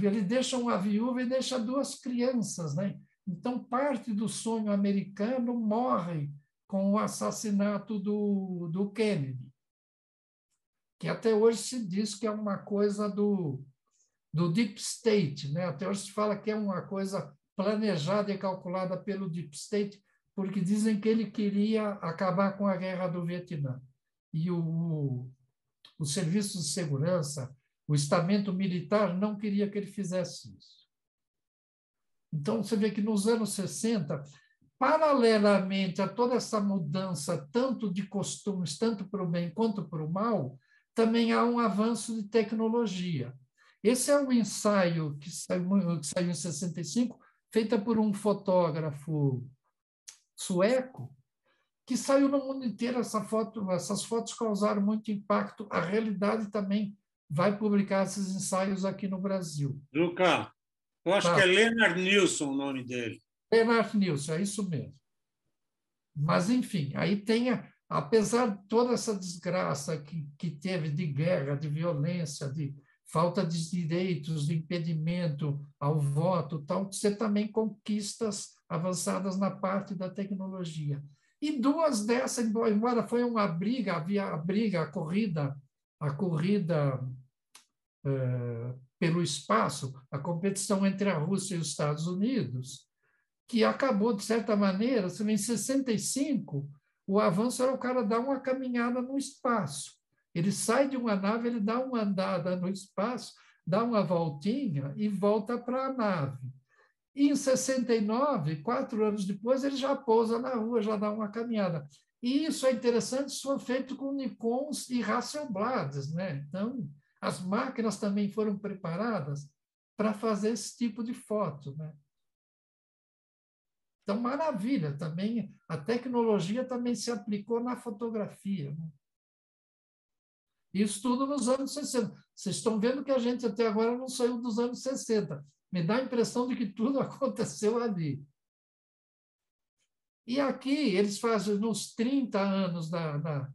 ele deixa uma viúva e deixa 2 crianças, né? Então, parte do sonho americano morre com o assassinato do Kennedy, que até hoje se diz que é uma coisa do Deep State, né? Até hoje se fala que é uma coisa planejada e calculada pelo Deep State, porque dizem que ele queria acabar com a guerra do Vietnã. E os serviços de segurança, o estamento militar não queria que ele fizesse isso. Então, você vê que nos anos 60, paralelamente a toda essa mudança, tanto de costumes, tanto para o bem quanto para o mal, também há um avanço de tecnologia. Esse é um ensaio que saiu em 65, feita por um fotógrafo sueco, que saiu no mundo inteiro. Essas fotos causaram muito impacto. A Realidade também vai publicar esses ensaios aqui no Brasil. Luca, eu acho que é Tá. Leonard Nilsson o nome dele. Bernard Nilsson, é isso mesmo. Mas, enfim, aí tem, apesar de toda essa desgraça que teve de guerra, de violência, de falta de direitos, de impedimento ao voto, tal, você também conquistas avançadas na parte da tecnologia. E duas dessas, embora foi uma briga, havia a briga, a corrida pelo espaço, a competição entre a Rússia e os Estados Unidos, que acabou, de certa maneira, em 65, o avanço era o cara dar uma caminhada no espaço. Ele sai de uma nave, ele dá uma andada no espaço, dá uma voltinha e volta para a nave. E em 69, 4 anos depois, ele já pousa na Rua, já dá uma caminhada. E isso é interessante, isso foi feito com Nikons e Hasselblads, né? Então, as máquinas também foram preparadas para fazer esse tipo de foto, né? Então, maravilha, também a tecnologia também se aplicou na fotografia, né? Isso tudo nos anos 60. Vocês estão vendo que a gente até agora não saiu dos anos 60. Me dá a impressão de que tudo aconteceu ali. E aqui eles fazem nos 30 anos a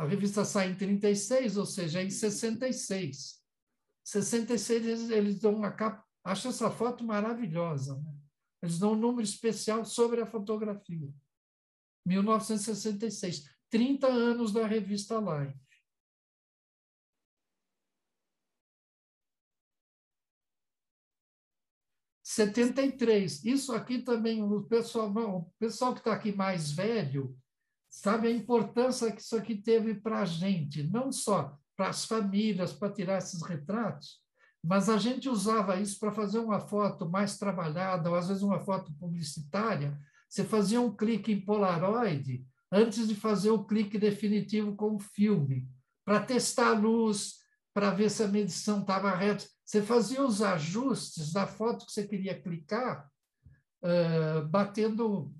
revista sai em 36, ou seja, em 66. 66 eles dão uma capa. Acho essa foto maravilhosa, né? Eles dão um número especial sobre a fotografia. 1966, 30 anos da revista Life. 73. Isso aqui também, o pessoal que está aqui mais velho, sabe a importância que isso aqui teve para a gente, não só para as famílias, para tirar esses retratos, mas a gente usava isso para fazer uma foto mais trabalhada, ou às vezes uma foto publicitária. Você fazia um clique em Polaroid antes de fazer o clique definitivo com o filme, para testar a luz, para ver se a medição estava reta. Você fazia os ajustes da foto que você queria clicar, batendo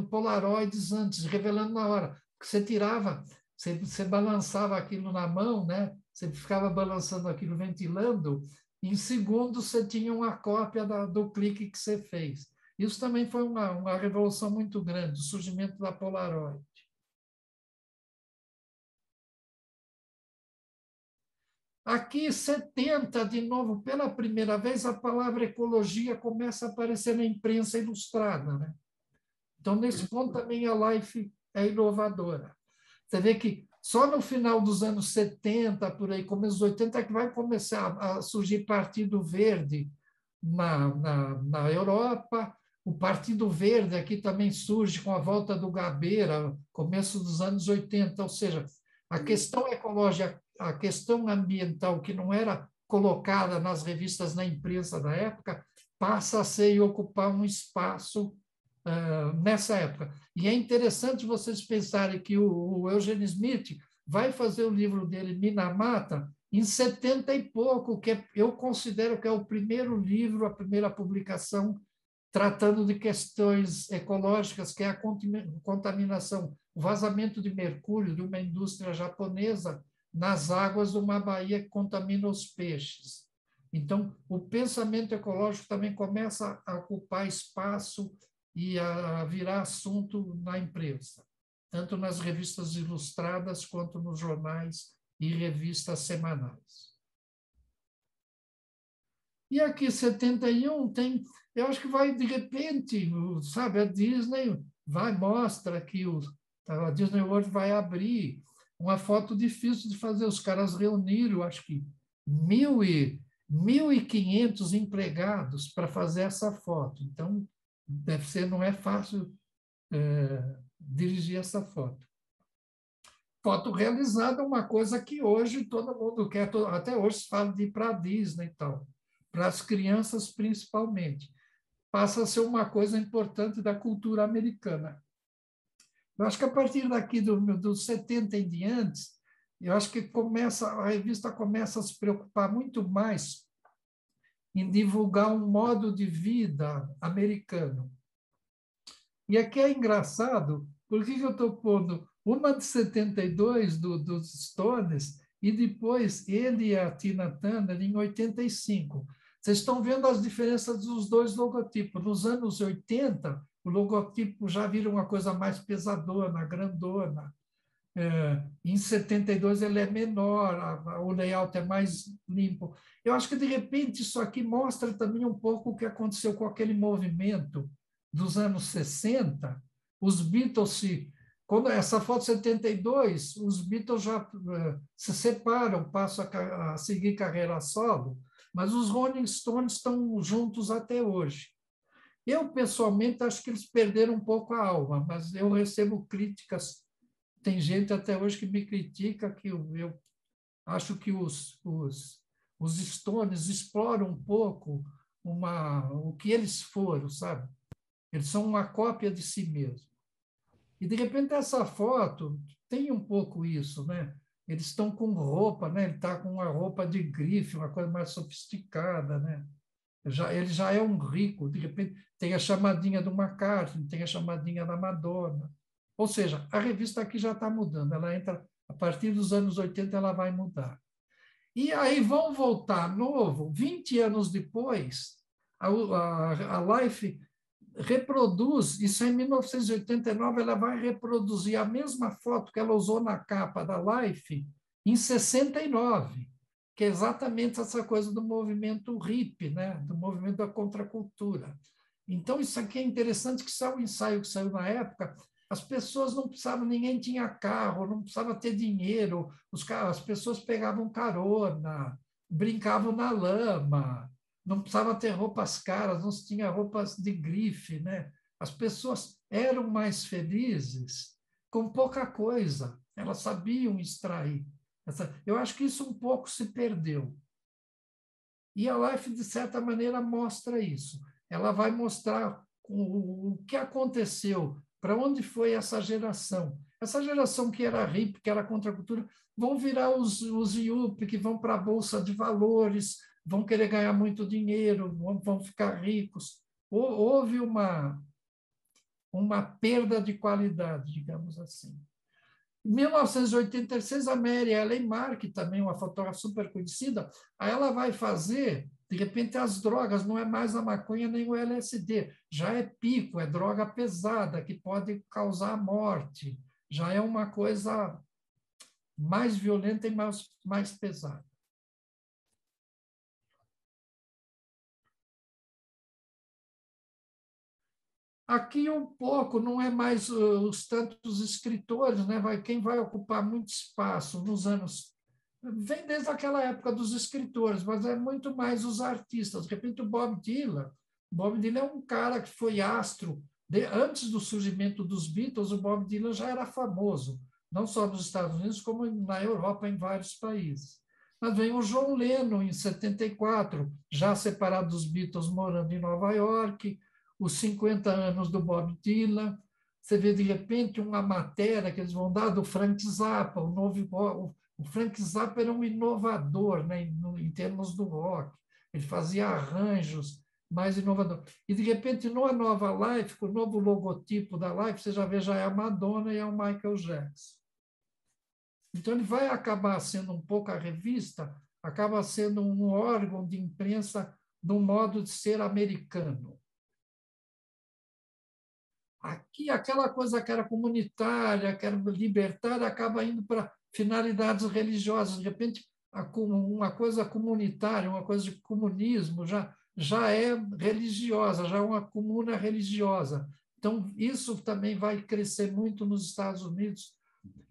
polaroids antes, revelando na hora. Porque você tirava, você balançava aquilo na mão, né? Você ficava balançando aquilo, ventilando, em segundos você tinha uma cópia do clique que você fez. Isso também foi uma revolução muito grande, o surgimento da Polaroid. Aqui, 70, de novo, pela primeira vez, a palavra ecologia começa a aparecer na imprensa ilustrada, né? Então, nesse ponto, também a Life é inovadora. Você vê que só no final dos anos 70, por aí, começo dos 80, é que vai começar a surgir Partido Verde na Europa. O Partido Verde aqui também surge com a volta do Gabeira, começo dos anos 80. Ou seja, a questão ecológica, a questão ambiental, que não era colocada nas revistas, na imprensa da época, passa a ser e ocupar um espaço nessa época. E é interessante vocês pensarem que o Eugene Smith vai fazer o livro dele, Minamata, em 70 e pouco, eu considero que é o primeiro livro, a primeira publicação tratando de questões ecológicas, que é a contaminação, o vazamento de mercúrio de uma indústria japonesa nas águas de uma baía que contamina os peixes. Então, o pensamento ecológico também começa a ocupar espaço e a virar assunto na imprensa, tanto nas revistas ilustradas quanto nos jornais e revistas semanais. E aqui, 71, tem, eu acho que vai, de repente, sabe, a Disney mostra que a Disney World vai abrir uma foto difícil de fazer. Os caras reuniram, acho que 1.500 empregados para fazer essa foto. Então, não é fácil dirigir essa foto. Foto realizada é uma coisa que hoje todo mundo quer, até hoje se fala de ir para a Disney e tal, para as crianças principalmente. Passa a ser uma coisa importante da cultura americana. Eu acho que a partir daqui dos 70 em diante, eu acho que a revista começa a se preocupar muito mais em divulgar um modo de vida americano. E aqui é engraçado, por que eu estou pondo uma de 72 dos Stones e depois ele e a Tina Turner em 85. Vocês estão vendo as diferenças dos dois logotipos. Nos anos 80, o logotipo já vira uma coisa mais pesadona, grandona. Em 72 ele é menor, o layout é mais limpo. Eu acho que, de repente, isso aqui mostra também um pouco o que aconteceu com aquele movimento dos anos 60. Os Beatles quando essa foto 72, os Beatles já se separam, passam a seguir carreira solo, mas os Rolling Stones estão juntos até hoje. Eu, pessoalmente, acho que eles perderam um pouco a alma, mas eu recebo críticas. Tem gente até hoje que me critica que eu acho que os Stones exploram um pouco o que eles foram, sabe? Eles são uma cópia de si mesmos. E, de repente, essa foto tem um pouco isso, né? Eles estão com roupa, né? Ele está com uma roupa de grife, uma coisa mais sofisticada, né? Ele já é um rico, de repente tem a chamadinha do McCartney, tem a chamadinha da Madonna. Ou seja, a revista aqui já está mudando, ela entra, a partir dos anos 80 ela vai mudar. E aí vão voltar novo, 20 anos depois, a Life reproduz, isso é em 1989, ela vai reproduzir a mesma foto que ela usou na capa da Life em 69, que é exatamente essa coisa do movimento hippie, né? Do movimento da contracultura. Então, isso aqui é interessante, que saiu o ensaio que saiu na época, as pessoas não precisavam, ninguém tinha carro, não precisava ter dinheiro, as pessoas pegavam carona, brincavam na lama, não precisava ter roupas caras, não se tinha roupas de grife, né? As pessoas eram mais felizes com pouca coisa, elas sabiam extrair. Eu acho que isso um pouco se perdeu. E a Life, de certa maneira, mostra isso. Ela vai mostrar o que aconteceu, para onde foi essa geração. Essa geração que era hippie, que era contra a cultura, vão virar os IUP, que vão para a Bolsa de Valores, vão querer ganhar muito dinheiro, vão ficar ricos. Houve uma perda de qualidade, digamos assim. Em 1986, a Mary Ellen Mark, também uma fotógrafa super conhecida, aí ela vai fazer, de repente, as drogas, não é mais a maconha nem o LSD, já é pico, é droga pesada, que pode causar a morte, já é uma coisa mais violenta e mais pesada. Aqui um pouco, não é mais os tantos escritores, né? Quem vai ocupar muito espaço nos anos. Vem desde aquela época dos escritores, mas é muito mais os artistas. De repente, o Bob Dylan. Bob Dylan é um cara que foi astro. Antes do surgimento dos Beatles, o Bob Dylan já era famoso, não só nos Estados Unidos, como na Europa, em vários países. Mas vem o John Lennon, em 74, já separado dos Beatles, morando em Nova York, os 50 anos do Bob Dylan. Você vê, de repente, uma matéria que eles vão dar do Frank Zappa, o Frank Zappa era um inovador, né, em termos do rock. Ele fazia arranjos mais inovadores. E, de repente, numa nova Life, com o novo logotipo da Life, você já vê, já é a Madonna e é o Michael Jackson. Então, ele vai acabar sendo um pouco a revista, acaba sendo um órgão de imprensa no modo de ser americano. Aqui, aquela coisa que era comunitária, que era libertária, acaba indo para finalidades religiosas. De repente, uma coisa comunitária, uma coisa de comunismo, já é religiosa, já é uma comuna religiosa. Então, isso também vai crescer muito nos Estados Unidos.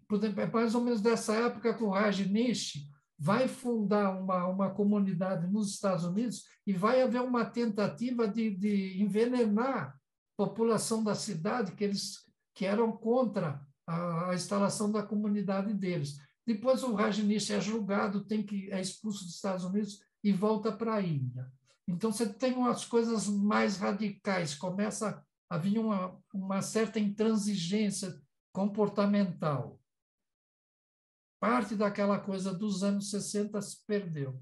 Por exemplo, é mais ou menos dessa época que o Rajneesh vai fundar uma comunidade nos Estados Unidos e vai haver uma tentativa de envenenar a população da cidade, que eram contra a instalação da comunidade deles. Depois o Rajneesh é julgado, é expulso dos Estados Unidos e volta para a Índia. Então você tem umas coisas mais radicais, começa a vir uma certa intransigência comportamental. Parte daquela coisa dos anos 60 se perdeu.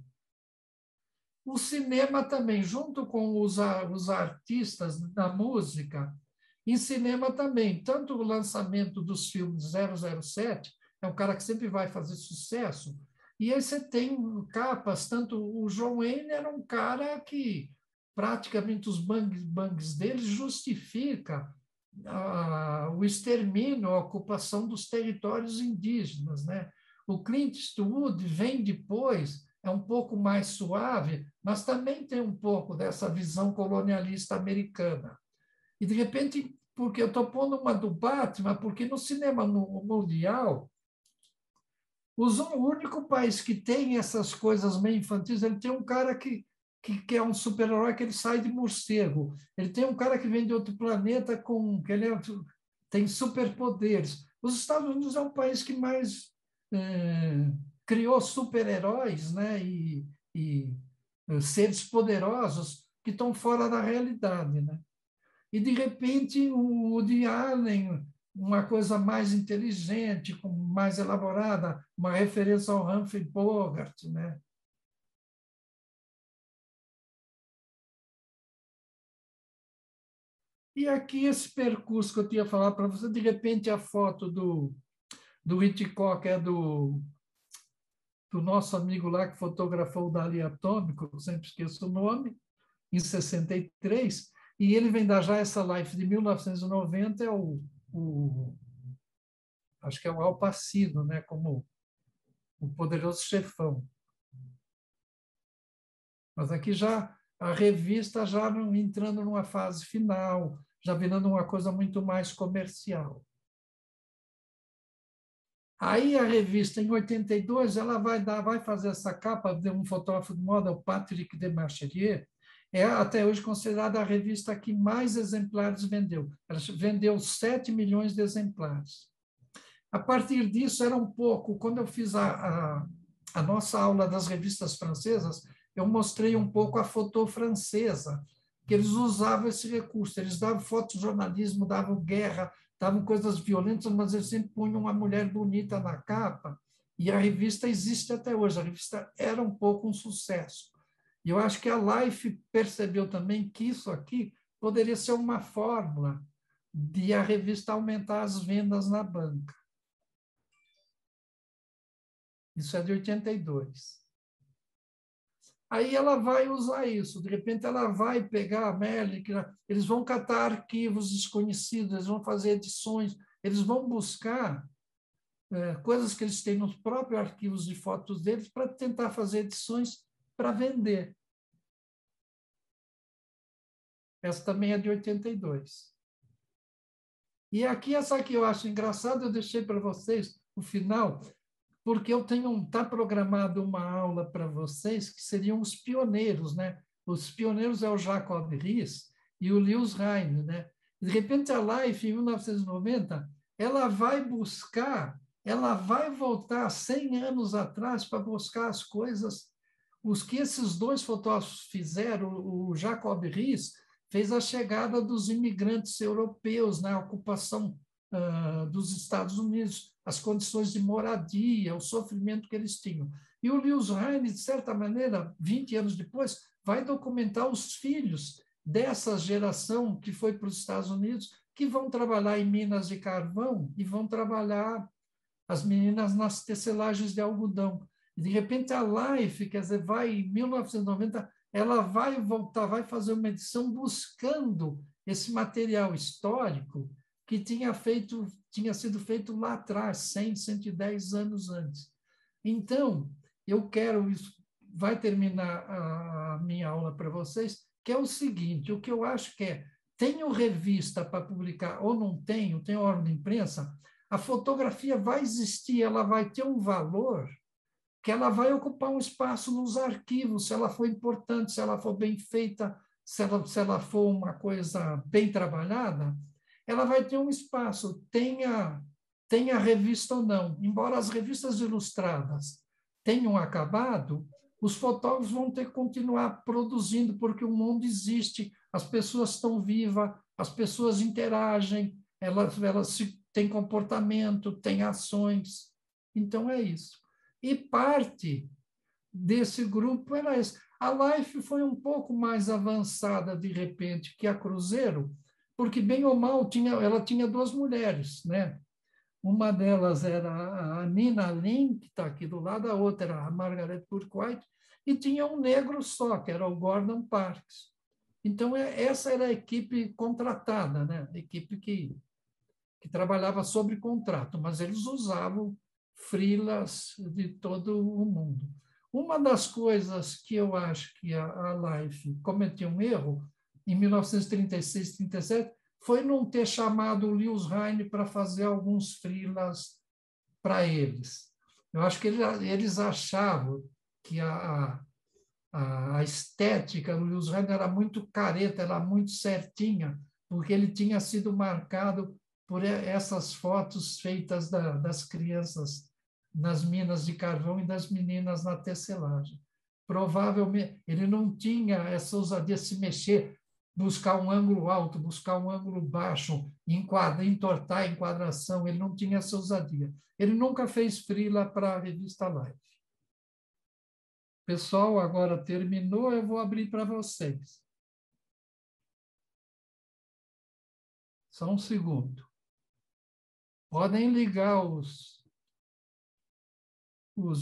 O cinema também, junto com os artistas da música, em cinema também, tanto o lançamento dos filmes 007, é um cara que sempre vai fazer sucesso, E aí você tem capas, tanto o John Wayne era um cara que praticamente os bangs dele justifica o extermínio, a ocupação dos territórios indígenas, né? O Clint Eastwood vem depois, é um pouco mais suave, mas também tem um pouco dessa visão colonialista americana. E, de repente, porque eu estou pondo uma do Batman, porque no cinema mundial, o único país que tem essas coisas meio infantis, ele tem um cara que é um super-herói que ele sai de morcego. Ele tem um cara que vem de outro planeta que ele tem superpoderes. Os Estados Unidos é um país que mais criou super-heróis, né? E seres poderosos que estão fora da realidade, né? E, de repente, o Woody Allen, uma coisa mais inteligente, mais elaborada, uma referência ao Humphrey Bogart, né? E aqui esse percurso que eu tinha falado para você, de repente a foto do Hitchcock é do nosso amigo lá que fotografou o Dali Atômico, eu sempre esqueço o nome, em 63, e ele vem da já essa Life de 1990, acho que é o Al Pacino, né, como o poderoso chefão. Mas aqui já a revista já entrando numa fase final, já virando uma coisa muito mais comercial. Aí a revista, em 82, ela vai fazer essa capa de um fotógrafo de moda, o Patrick Demarchelier, é até hoje considerada a revista que mais exemplares vendeu. Ela vendeu 7 milhões de exemplares. A partir disso, era um pouco, quando eu fiz a nossa aula das revistas francesas, eu mostrei um pouco a foto francesa, que eles usavam esse recurso, eles davam fotojornalismo, davam guerra, davam coisas violentas, mas eles sempre punham uma mulher bonita na capa, e a revista existe até hoje, a revista era um pouco um sucesso. E eu acho que a Life percebeu também que isso aqui poderia ser uma fórmula de a revista aumentar as vendas na banca. Isso é de 82. Aí ela vai usar isso, de repente ela vai pegar a Merlin, eles vão catar arquivos desconhecidos, eles vão fazer edições, eles vão buscar coisas que eles têm nos próprios arquivos de fotos deles para tentar fazer edições para vender. Essa também é de 82. E aqui, essa que eu acho engraçada, eu deixei para vocês o final, porque eu tenho está programado uma aula para vocês que seriam os pioneiros, né? Os pioneiros é o Jacob Riis e o Lewis Hine, né? De repente a Life em 1990, ela vai voltar 100 anos atrás para buscar as coisas, os que esses dois fotógrafos fizeram. O Jacob Riis fez a chegada dos imigrantes europeus na ocupação dos Estados Unidos, as condições de moradia, o sofrimento que eles tinham. E o Lewis Hine, de certa maneira, 20 anos depois, vai documentar os filhos dessa geração que foi para os Estados Unidos, que vão trabalhar em minas de carvão e vão trabalhar, as meninas, nas tecelagens de algodão. E, de repente, a Life, quer dizer, vai em 1990, ela vai voltar, vai fazer uma edição buscando esse material histórico que tinha sido feito lá atrás, 100, 110 anos antes. Então, eu quero isso, vai terminar a minha aula para vocês, que é o seguinte, o que eu acho que tenho revista para publicar ou não tenho órgão de imprensa, a fotografia vai existir, ela vai ter um valor, que ela vai ocupar um espaço nos arquivos, se ela for importante, se ela for bem feita, se ela for uma coisa bem trabalhada, ela vai ter um espaço, tenha revista ou não. Embora as revistas ilustradas tenham acabado, os fotógrafos vão ter que continuar produzindo, porque o mundo existe, as pessoas estão vivas, as pessoas interagem, elas têm comportamento, têm ações. Então, é isso. E parte desse grupo era esse. A Life foi um pouco mais avançada, de repente, que a Cruzeiro, porque, bem ou mal, ela tinha duas mulheres, né? Uma delas era a Nina Lin, que está aqui do lado, a outra era a Margaret Bourke-White, e tinha um negro só, que era o Gordon Parks. Então, essa era a equipe contratada, né? A equipe que trabalhava sobre contrato, mas eles usavam freelas de todo o mundo. Uma das coisas que eu acho que a Life cometeu um erro, em 1936, 37, foi não ter chamado o Lewis Hine para fazer alguns freelas para eles. Eu acho que eles achavam que a estética do Lewis Hine era muito careta, era muito certinha, porque ele tinha sido marcado por essas fotos feitas das crianças nas minas de carvão e das meninas na tecelagem. Provavelmente ele não tinha essa ousadia de se mexer, buscar um ângulo alto, buscar um ângulo baixo, entortar a enquadração, ele não tinha essa ousadia. Ele nunca fez freela para a revista Life. Pessoal, agora terminou, eu vou abrir para vocês. Só um segundo. Podem ligar os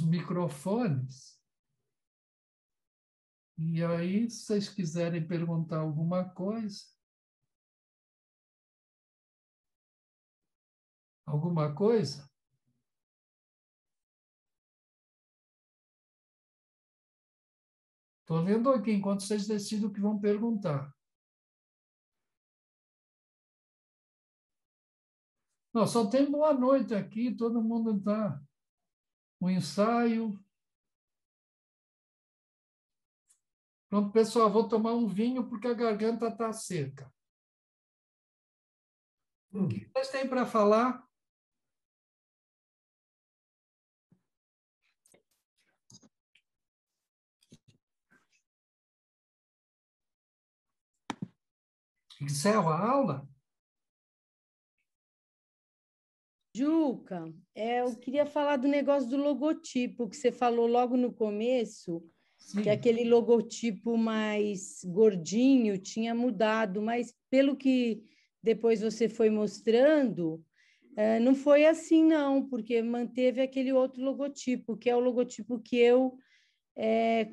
microfones. E aí, se vocês quiserem perguntar alguma coisa. Alguma coisa? Estou lendo aqui enquanto vocês decidem o que vão perguntar. Não, só tem boa noite aqui, todo mundo está. O ensaio. Pronto, pessoal, vou tomar um vinho porque a garganta está seca. O que vocês têm para falar? Encerro a aula? Juca, eu queria falar do negócio do logotipo, que você falou logo no começo, Sim. que aquele logotipo mais gordinho tinha mudado, mas pelo que depois você foi mostrando, não foi assim, não, porque manteve aquele outro logotipo, que é o logotipo que eu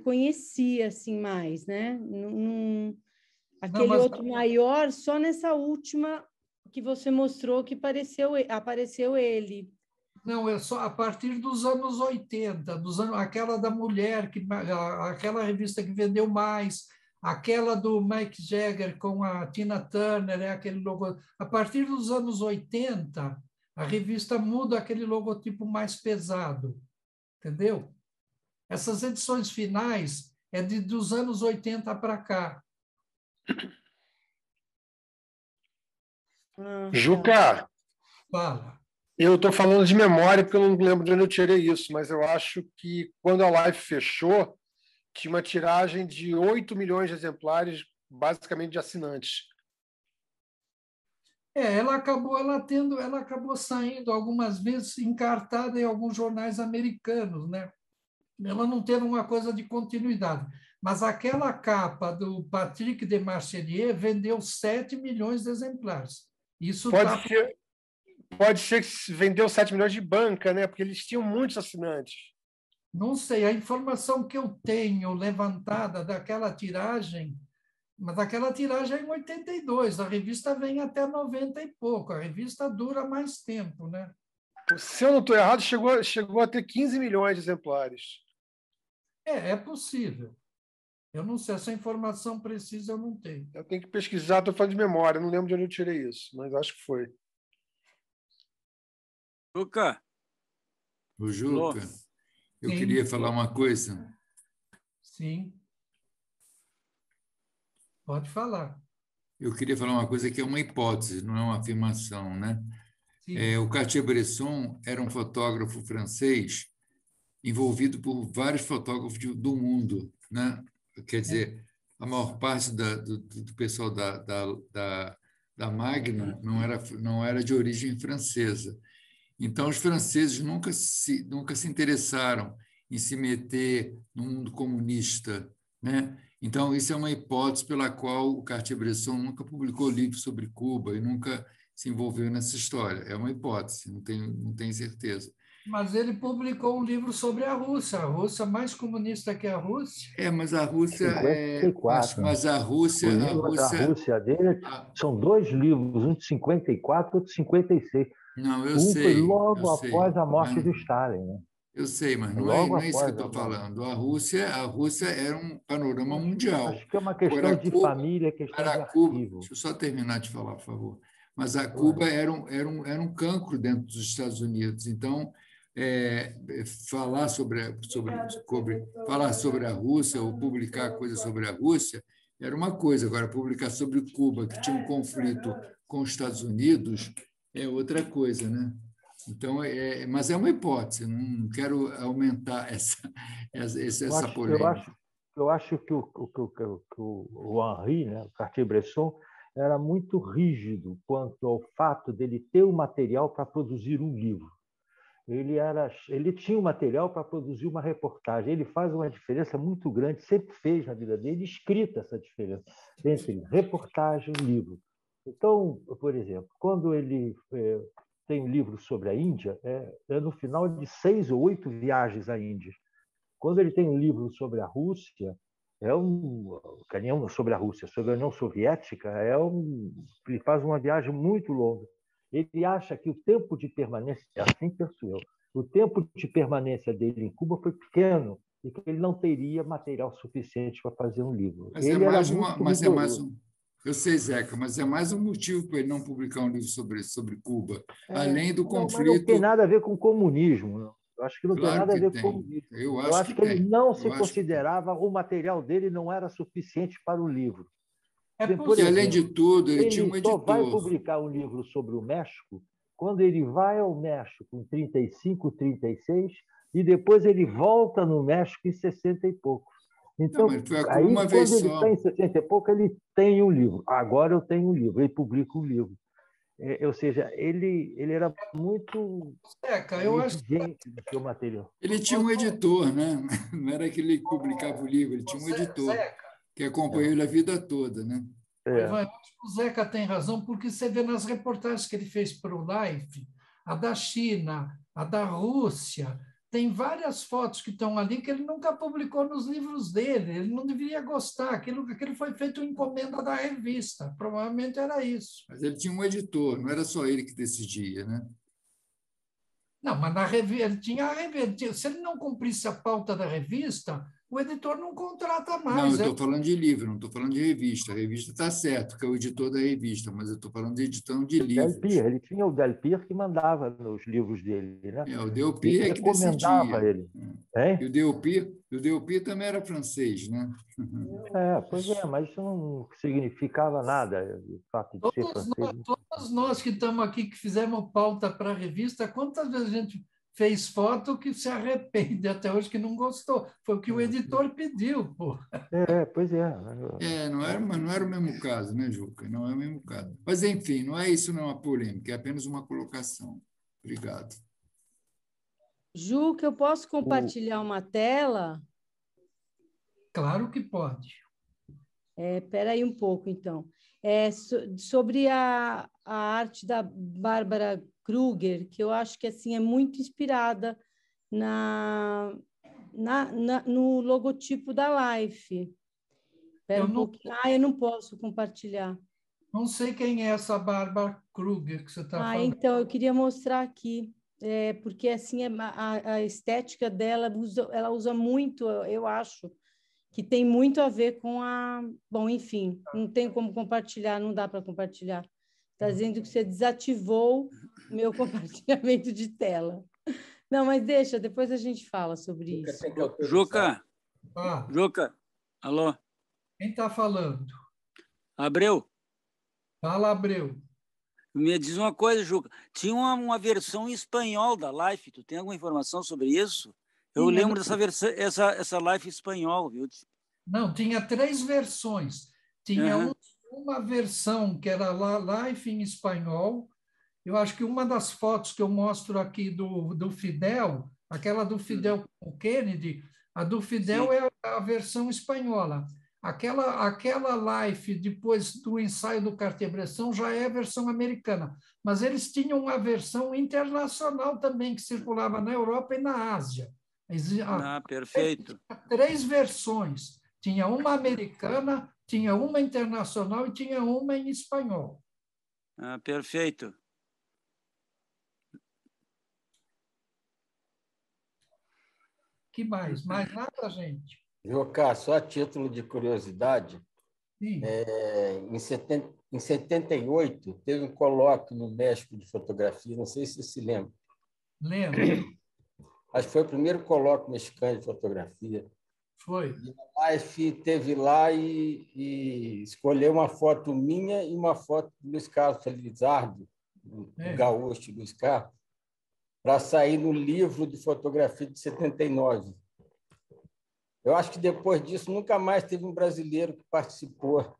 conheci, assim, mais, né? Aquele outro maior, só nessa última que você mostrou que apareceu ele. Não, é só a partir dos anos 80, aquela da mulher, aquela revista que vendeu mais, aquela do Mike Jagger com a Tina Turner, aquele logo. A partir dos anos 80, a revista muda aquele logotipo mais pesado, entendeu? Essas edições finais é dos anos 80 para cá. Juca, Fala. eu estou falando de memória porque eu não lembro de onde eu tirei isso, mas eu acho que quando a Life fechou, tinha uma tiragem de 8 milhões de exemplares, basicamente de assinantes. Ela acabou saindo algumas vezes encartada em alguns jornais americanos, né? Ela não teve uma coisa de continuidade. Mas aquela capa do Patrick de Marchelier vendeu 7 milhões de exemplares. Isso Pode ser que vendeu 7 milhões de banca, né? Porque eles tinham muitos assinantes. Não sei, a informação que eu tenho levantada daquela tiragem, mas aquela tiragem é em 82, a revista vem até 90 e pouco, a revista dura mais tempo, né? Se eu não estou errado, chegou a ter 15 milhões de exemplares. É possível. Eu não sei, essa informação precisa eu não tenho. Eu tenho que pesquisar, estou falando de memória, não lembro de onde eu tirei isso, mas acho que foi. Juca. O Juca, eu queria falar uma coisa. Sim. Pode falar. Eu queria falar uma coisa que é uma hipótese, não é uma afirmação, né? O Cartier-Bresson era um fotógrafo francês envolvido por vários fotógrafos do mundo, né? Quer dizer, a maior parte do pessoal da Magna não era de origem francesa. Então, os franceses nunca se interessaram em se meter no mundo comunista, né? Então, isso é uma hipótese pela qual o Cartier-Bresson nunca publicou livros sobre Cuba e nunca se envolveu nessa história. É uma hipótese, não tenho certeza. Mas ele publicou um livro sobre a Rússia mais comunista que a Rússia. Mas a Rússia 54. mas a Rússia, o livro da Rússia dele são 2 livros, um de 54 e outro de 56. Não, eu um sei. Foi logo após a morte do Stalin, né? Eu sei, mas não é isso que eu estou falando. A Rússia era um panorama mundial. Acho que é uma questão de família, questão de arquivo. Deixa eu só terminar de falar, por favor. Mas a Cuba era um cancro dentro dos Estados Unidos. Então, falar sobre a Rússia ou publicar coisas sobre a Rússia era uma coisa. Agora, publicar sobre Cuba, que tinha um conflito com os Estados Unidos, é outra coisa, né? Então, mas é uma hipótese, não quero aumentar essa polêmica. Eu acho que o Henri, né, o Cartier-Bresson, era muito rígido quanto ao fato dele ter o material para produzir um livro. Ele tinha o material para produzir uma reportagem. Ele faz uma diferença muito grande, sempre fez na vida dele, escrita essa diferença entre reportagem e livro. Então, por exemplo, quando ele tem um livro sobre a Índia, é no final de 6 ou 8 viagens à Índia. Quando ele tem um livro sobre a Rússia, sobre a Rússia, sobre a União Soviética, ele faz uma viagem muito longa. Ele acha que o tempo de permanência, assim penso eu, o tempo de permanência dele em Cuba foi pequeno e que ele não teria material suficiente para fazer um livro. Eu sei, Zeca, mas é mais um motivo para ele não publicar um livro sobre Cuba, além do conflito. Mas não tem nada a ver com comunismo, não. Eu acho que não tem nada a ver com comunismo. Eu acho que ele não se considerava, o material dele não era suficiente para o livro. Porque, além de tudo, ele tinha um editor. Só vai publicar um livro sobre o México quando ele vai ao México em 35, 36, e depois ele volta no México em 60 e poucos. Então, aí, quando ele está em 60 e pouco, ele tem um livro. Agora eu tenho um livro, ele publica um livro. Ou seja, ele era muito exigente do seu material. Ele tinha um editor, né? Não era que ele publicava o livro, ele tinha um editor que acompanhou ele a vida toda, né? O Zeca tem razão, porque você vê nas reportagens que ele fez para o Life, a da China, a da Rússia, tem várias fotos que estão ali que ele nunca publicou nos livros dele, ele não deveria gostar, aquilo foi feito em encomenda da revista, provavelmente era isso. Mas ele tinha um editor, não era só ele que decidia, né? Não, mas na revista, ele tinha a revista. Se ele não cumprisse a pauta da revista, o editor não contrata mais. Não, eu estou falando de livro, não estou falando de revista. A revista está certo, que é o editor da revista, mas eu estou falando de edição de livros. Ele tinha o Delpire que mandava nos livros dele, né? O Delpire é que decidia. Ele. E o Delpire também era francês, né? Pois mas isso não significava nada, o fato de ser francês. Todos nós que estamos aqui, que fizemos pauta para a revista, quantas vezes a gente fez foto que se arrepende até hoje que não gostou? Foi o que o editor pediu, pô. Pois é. Mas não era o mesmo caso, né, Juca? Não é o mesmo caso. Mas, enfim, não é uma polêmica, é apenas uma colocação. Obrigado. Juca, eu posso compartilhar uma tela? Claro que pode. Espera aí um pouco, então. Sobre a arte da Bárbara Kruger, que eu acho que assim, é muito inspirada no logotipo da Life. Espera um pouquinho. Eu não posso compartilhar. Não sei quem é essa Bárbara Kruger que você está falando. Então, eu queria mostrar aqui, porque assim, a estética dela, ela usa muito, eu acho, que tem muito a ver com a... Bom, enfim, não tem como compartilhar, não dá para compartilhar. Está dizendo que você desativou o meu compartilhamento de tela. Não, mas deixa, depois a gente fala sobre isso. Juca, Juca, alô? Quem está falando? Abreu. Fala, Abreu. Me diz uma coisa, Juca. Tinha uma versão em espanhol da Life. Tu tem alguma informação sobre isso? Eu lembro dessa versão, essa Life em espanhol, viu? Não, tinha 3 versões. Tinha uma versão que era Life em espanhol. Eu acho que uma das fotos que eu mostro aqui do Fidel, aquela do Fidel com o Kennedy, a do Fidel é a versão espanhola. Aquela Life, depois do ensaio do Cartier-Bresson, já é a versão americana. Mas eles tinham uma versão internacional também, que circulava na Europa e na Ásia. Perfeito. Tinha 3 versões. Tinha uma americana, tinha uma internacional e tinha uma em espanhol. Perfeito. Que mais? Mais nada, gente? Jocá, só a título de curiosidade, em 78 teve um colóquio no México de fotografia, não sei se você se lembra. Lembro. Acho que foi o primeiro colóquio mexicano de fotografia. Foi. E a Life teve lá e escolheu uma foto minha e uma foto do Luiz Carlos Felizardo, do gaúcho Luiz Carlos, para sair no livro de fotografia de 79. Eu acho que depois disso nunca mais teve um brasileiro que participou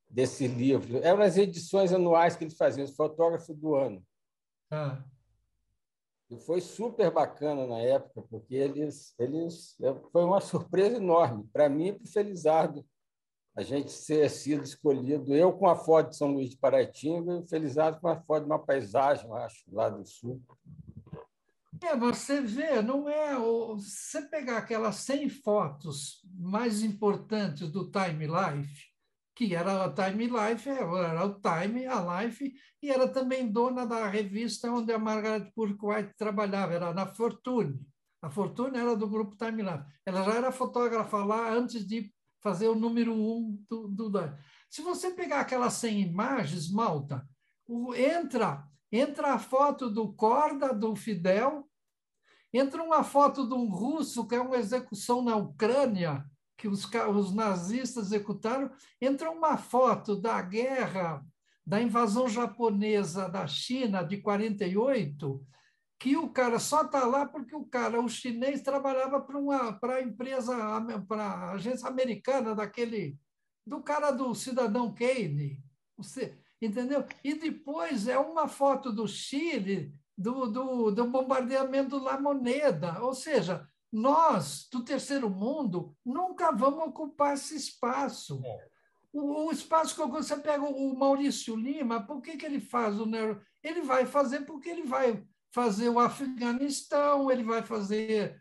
desse livro. Eram as edições anuais que eles faziam, os fotógrafos do ano. E foi super bacana na época, porque foi uma surpresa enorme para mim e para o Felizardo, a gente ter sido escolhido, eu com a foto de São Luís de Paraitinga e o Felizardo com a foto de uma paisagem, acho, lá do sul. Você vê, não é. Você pegar aquelas 100 fotos mais importantes do Time Life, que era a Time Life, era o Time, a Life, e era também dona da revista onde a Margaret Bourke-White trabalhava, era na Fortune. A Fortune era do grupo Time Life. Ela já era fotógrafa lá antes de fazer o número 1 do. Se você pegar aquelas 100 imagens, Malta, entra a foto do Korda, do Fidel, entra uma foto de um russo, que é uma execução na Ucrânia, que os nazistas executaram, entra uma foto da guerra, da invasão japonesa da China de 48, que o cara só está lá porque o chinês trabalhava para a empresa, para a agência americana do cara do Cidadão Kane. Entendeu? E depois é uma foto do Chile, do bombardeamento da Moneda. Ou seja, nós, do terceiro mundo, nunca vamos ocupar esse espaço. O espaço que você pega o Maurício Lima, por que ele faz o Nero? Ele vai fazer porque ele vai fazer o Afeganistão, ele vai fazer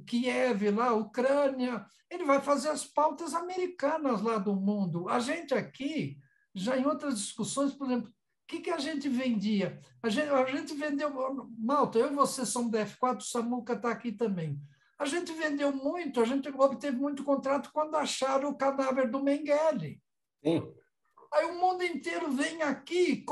Kiev lá, Ucrânia, ele vai fazer as pautas americanas lá do mundo. A gente aqui, já em outras discussões, por exemplo, o que a gente vendia? A gente vendeu, Malta, eu e você somos da F4, o Samuca está aqui também. A gente vendeu muito, a gente obteve muito contrato quando acharam o cadáver do Mengele. Sim. Aí o mundo inteiro vem aqui,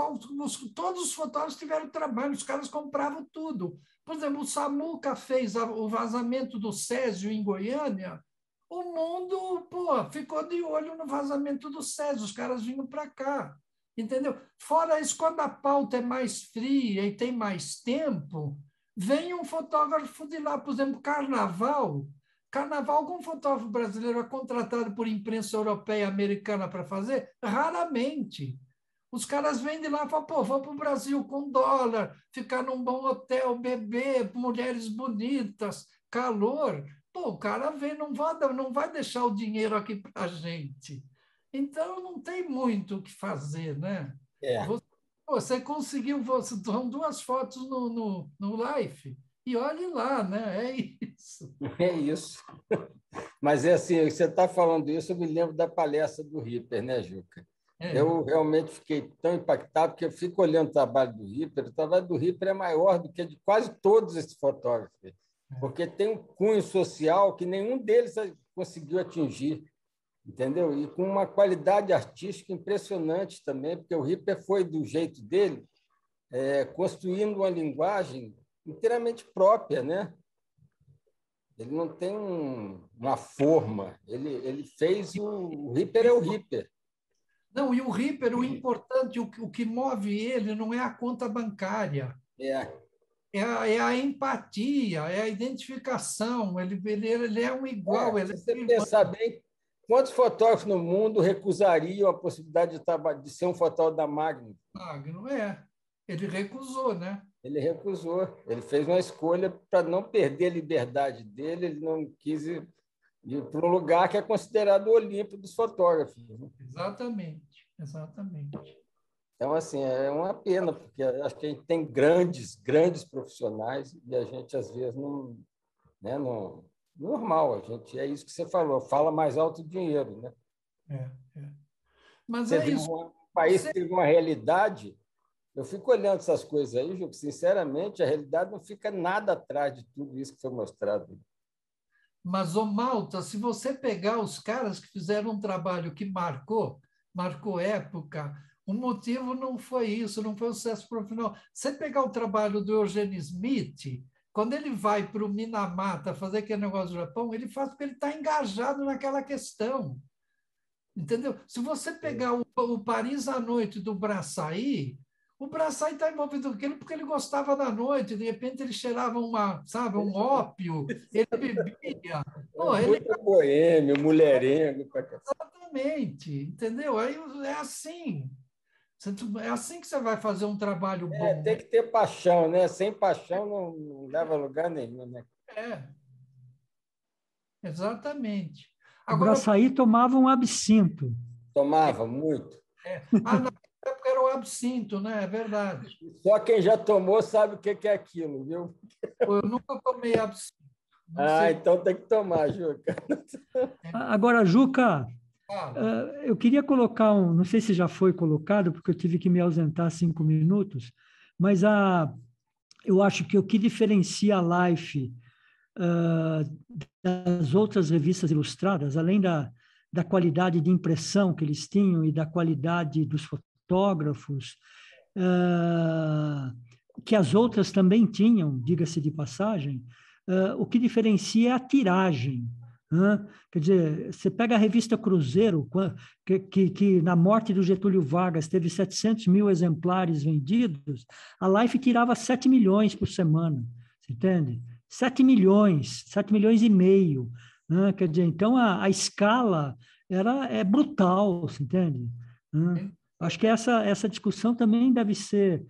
todos os fotógrafos tiveram trabalho, os caras compravam tudo. Por exemplo, o Samuca fez o vazamento do Césio em Goiânia, o mundo ficou de olho no vazamento do Césio, os caras vinham para cá. Entendeu? Fora isso, quando a pauta é mais fria e tem mais tempo, vem um fotógrafo de lá, por exemplo, Carnaval, algum fotógrafo brasileiro é contratado por imprensa europeia e americana para fazer? Raramente. Os caras vêm de lá e falam, vamos para o Brasil com dólar, ficar num bom hotel, beber, mulheres bonitas, calor. O cara vem, não vai deixar o dinheiro aqui para a gente. Então, não tem muito o que fazer, né? Você conseguiu, são 2 fotos no Life, e olhe lá, né? É isso. É isso. Mas é assim, você está falando isso, eu me lembro da palestra do Ripper, né, Juca? Eu realmente fiquei tão impactado, porque eu fico olhando o trabalho do Ripper. O trabalho do Ripper é maior do que de quase todos esses fotógrafos, porque tem um cunho social que nenhum deles conseguiu atingir, entendeu? E com uma qualidade artística impressionante também, porque o Ripper foi, do jeito dele, construindo uma linguagem inteiramente própria, né? Ele não tem uma forma. Ele fez o Ripper é o Ripper. Não, e o Ripper, o importante, o que move ele não é a conta bancária. É a empatia, é a identificação. Ele é um igual. Se você pensar bem, quantos fotógrafos no mundo recusariam a possibilidade de ser um fotógrafo da Magnum? Magnum, ele recusou, né? Ele recusou. Ele fez uma escolha para não perder a liberdade dele, ele não quis para um lugar que é considerado o Olimpo dos fotógrafos. Né? Exatamente, exatamente. Então, assim, é uma pena, porque acho que a gente tem grandes profissionais e a gente, às vezes, não... Né, não normal, a gente, é isso que você falou, fala mais alto o dinheiro. Né? Mas você é vê isso. um país que teve uma realidade... Eu fico olhando essas coisas aí, Ju, que, sinceramente, a realidade não fica nada atrás de tudo isso que foi mostrado. Mas, ô Malta, se você pegar os caras que fizeram um trabalho que marcou época, o motivo não foi isso, não foi o sucesso profissional. Você pegar o trabalho do Eugene Smith, quando ele vai para o Minamata fazer aquele negócio do Japão, ele faz porque ele está engajado naquela questão. Entendeu? Se você pegar o Paris à Noite do Braçaí, o Braçaí está envolvido com aquilo porque ele gostava da noite, de repente ele cheirava um ópio, ele bebia. Pô, ele... boêmio, mulherengo. Exatamente, entendeu? Aí é assim. É assim que você vai fazer um trabalho bom. Tem que ter paixão, né? Sem paixão não leva a lugar nenhum, né? Exatamente. Agora, o Braçaí tomava um absinto. Tomava muito. Na época era o absinto, né? É verdade. Só quem já tomou sabe o que é aquilo, viu? Eu nunca tomei absinto. Então tem que tomar, Juca. Agora, Juca, eu queria colocar não sei se já foi colocado, porque eu tive que me ausentar 5 minutos, mas eu acho que o que diferencia a Life das outras revistas ilustradas, além da qualidade de impressão que eles tinham e da qualidade dos fotógrafos, que as outras também tinham, diga-se de passagem, o que diferencia é a tiragem. Quer dizer, você pega a revista Cruzeiro, que na morte do Getúlio Vargas teve 700 mil exemplares vendidos, a Life tirava 7 milhões por semana, você entende? 7 milhões e meio. Né? Quer dizer, então a escala é brutal, você entende? Acho que essa discussão também deve ser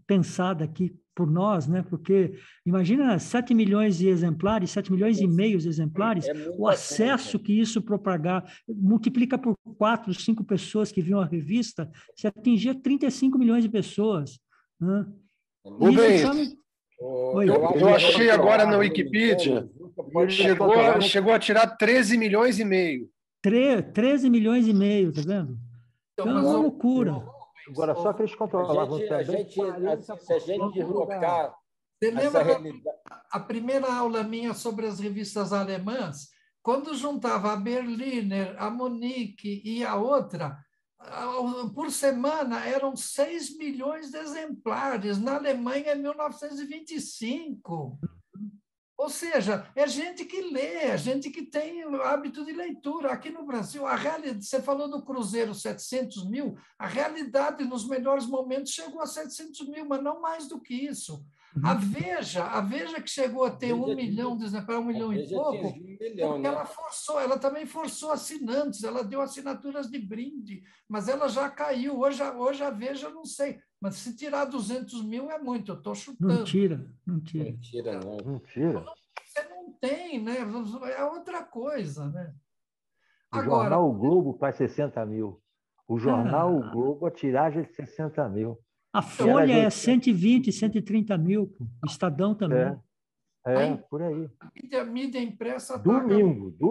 pensada aqui por nós, né? Porque imagina 7 milhões de exemplares, 7 milhões e meio de exemplares, o acesso que isso propagar, multiplica por 4, 5 pessoas que viam a revista, se atingir 35 milhões de pessoas. Né? Eu achei agora na Wikipedia, chegou a tirar 13 milhões e meio. 13 milhões e meio, tá vendo? É uma loucura. Agora, só que eles controlavam também. Se a gente deslocar... Você lembra a primeira aula minha sobre as revistas alemãs? Quando juntava a Berliner, a Monique e a outra, por semana eram 6 milhões de exemplares. Na Alemanha, em 1925. Ou seja, é gente que lê, é gente que tem hábito de leitura. Aqui no Brasil, a realidade, você falou do Cruzeiro 700 mil, a realidade nos melhores momentos chegou a 700 mil, mas não mais do que isso. A Veja que chegou a ter 1 milhão, para 1 milhão e pouco, porque ela também forçou assinantes, ela deu assinaturas de brinde, mas ela já caiu. Hoje a Veja, não sei, mas se tirar 200 mil é muito, eu estou chutando. Não tira. Você não tem, né? É outra coisa, né? O jornal O Globo faz 60 mil. O jornal O Globo, a tiragem é de 60 mil. A Folha é 120, 130 mil. O Estadão também. Por aí. A mídia impressa... Domingo.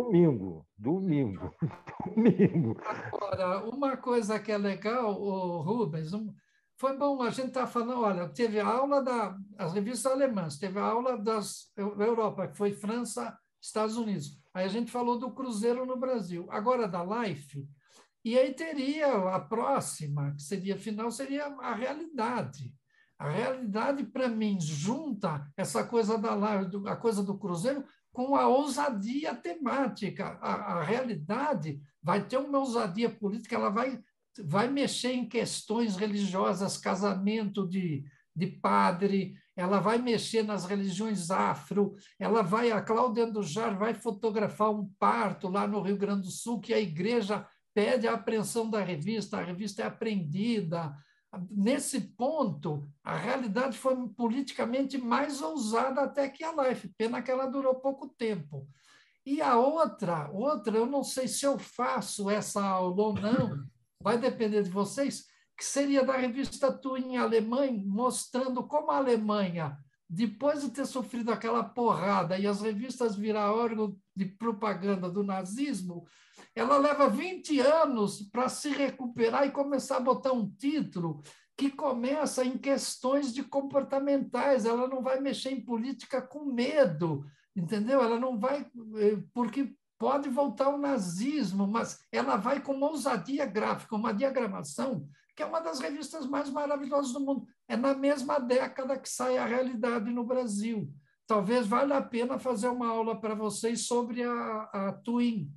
Agora, uma coisa que é legal, Rubens, foi bom, a gente está falando, olha, teve a aula das revistas alemãs, teve a aula da Europa, que foi França, Estados Unidos. Aí a gente falou do Cruzeiro no Brasil. Agora da Life... E aí teria a próxima, que seria final, seria a realidade. A realidade, para mim, junta essa coisa a coisa do Cruzeiro com a ousadia temática. A realidade vai ter uma ousadia política, ela vai mexer em questões religiosas, casamento de padre, ela vai mexer nas religiões afro, a Cláudia Andujar vai fotografar um parto lá no Rio Grande do Sul, que a igreja pede a apreensão da revista, a revista é apreendida. Nesse ponto, a realidade foi politicamente mais ousada até que a Life, pena que ela durou pouco tempo. E a outra, eu não sei se eu faço essa aula ou não, vai depender de vocês, que seria da revista Twin Alemanha, mostrando como a Alemanha, depois de ter sofrido aquela porrada e as revistas virar órgão de propaganda do nazismo, ela leva 20 anos para se recuperar e começar a botar um título que começa em questões de comportamentais. Ela não vai mexer em política com medo, entendeu? Ela não vai, porque pode voltar o nazismo, mas ela vai com uma ousadia gráfica, uma diagramação, que é uma das revistas mais maravilhosas do mundo. É na mesma década que sai A Realidade no Brasil. Talvez valha a pena fazer uma aula para vocês sobre a Twin.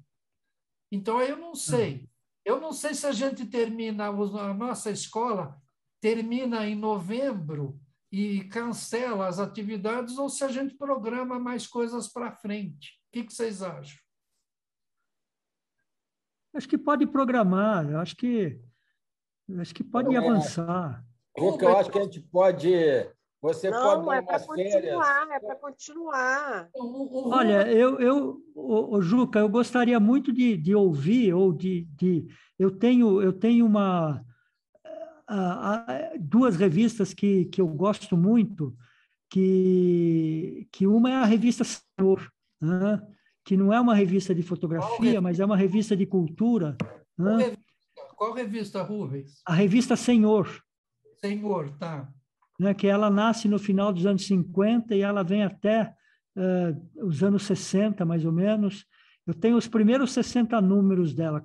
Então, eu não sei. Eu não sei se a gente termina, a nossa escola termina em novembro e cancela as atividades ou se a gente programa mais coisas para frente. O que vocês acham? Acho que pode programar, acho que pode avançar. Eu acho que a gente pode... Você Não, pode é para continuar, é para continuar. Olha, Juca, eu gostaria muito de ouvir, ou eu tenho duas revistas que eu gosto muito, que uma é a revista Senhor, né? Que não é uma revista de fotografia, mas é uma revista de cultura. Né? Qual revista, Rubens? A revista Senhor. Senhor, tá. Né, que ela nasce no final dos anos 50 e ela vem até os anos 60, mais ou menos. Eu tenho os primeiros 60 números dela,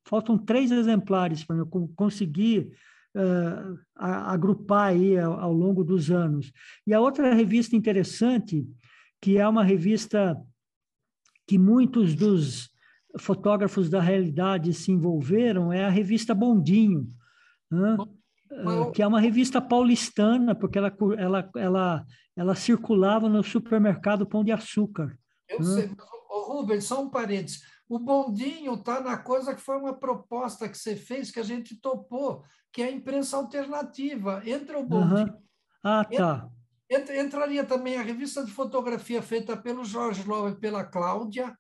faltam 3 exemplares para eu conseguir agrupar aí ao longo dos anos. E a outra revista interessante, que é uma revista que muitos dos fotógrafos da realidade se envolveram, é a revista Bondinho, né? Que é uma revista paulistana, porque ela circulava no supermercado Pão de Açúcar. Eu sei, mas, Rubens, só um parênteses. O Bondinho está na coisa que foi uma proposta que você fez, que a gente topou, que é a imprensa alternativa. Entra o Bondinho. Ah, tá. Entraria também a revista de fotografia feita pelo Jorge Lowe e pela Cláudia,